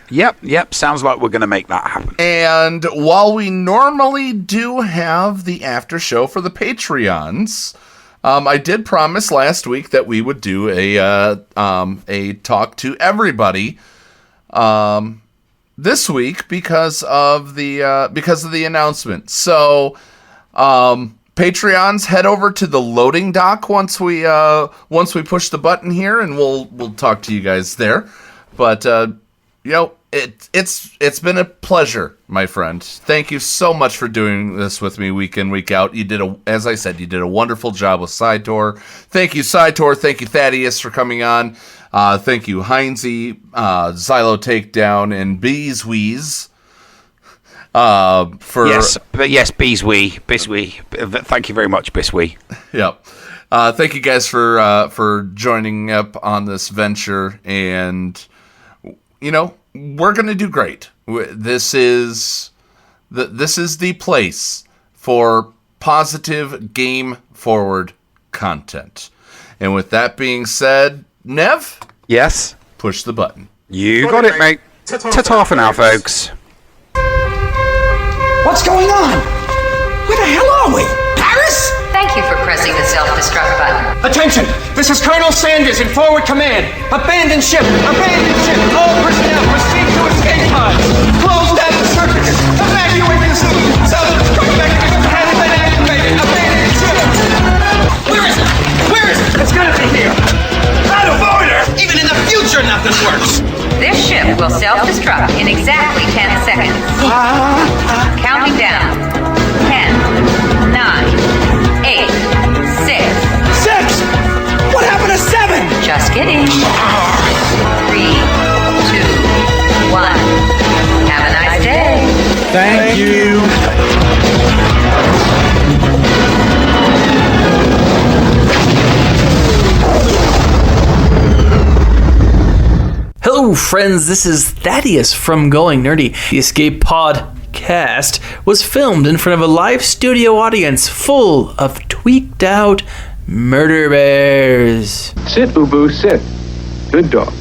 D: Yep. Sounds like we're going to make that happen.
O: And while we normally do have the after show for the Patreons, I did promise last week that we would do a talk to everybody this week because of the announcement. So Patreons, head over to the loading dock once we push the button here, and we'll talk to you guys there. But it's been a pleasure, my friend. Thank you so much for doing this with me week in, week out. As I said, you did a wonderful job with Psytor. Thank you, Psytor. Thank you, Thaddeus, for coming on. Thank you, Heinze, Xylo Takedown, and Bees Wheeze.
D: Yes, Biswee. Thank you very much, Biswee.
O: Yep. Thank you guys for joining up on this venture, and we're gonna do great. This is the place for positive game forward content. And with that being said, Nev?
D: Yes?
O: Push the button.
D: You got it, mate. Ta-ta for now, folks.
P: What's going on? Where the hell are we? Paris?
Q: Thank you for pressing the self-destruct button.
P: Attention! This is Colonel Sanders in forward command. Abandon ship! Abandon ship! All personnel proceed to escape pods. Close down the circuits. Evacuate the city. Self-destruct mechanism has been activated. Abandon ship! Where is it? Where is it? It's gonna be here. Out of order! Even in the future, nothing works.
Q: This ship will self-destruct in exactly 10 seconds. Counting down. 10, 9, 8, 6.
P: 6! What happened to 7?
Q: Just kidding. 3, 2, 1. Have a nice day.
O: Thank you.
E: Hello, friends. This is Thaddeus from Going Nerdy. The Escape Podcast was filmed in front of a live studio audience full of tweaked out murder bears.
R: Sit, Ubu, sit. Good dog.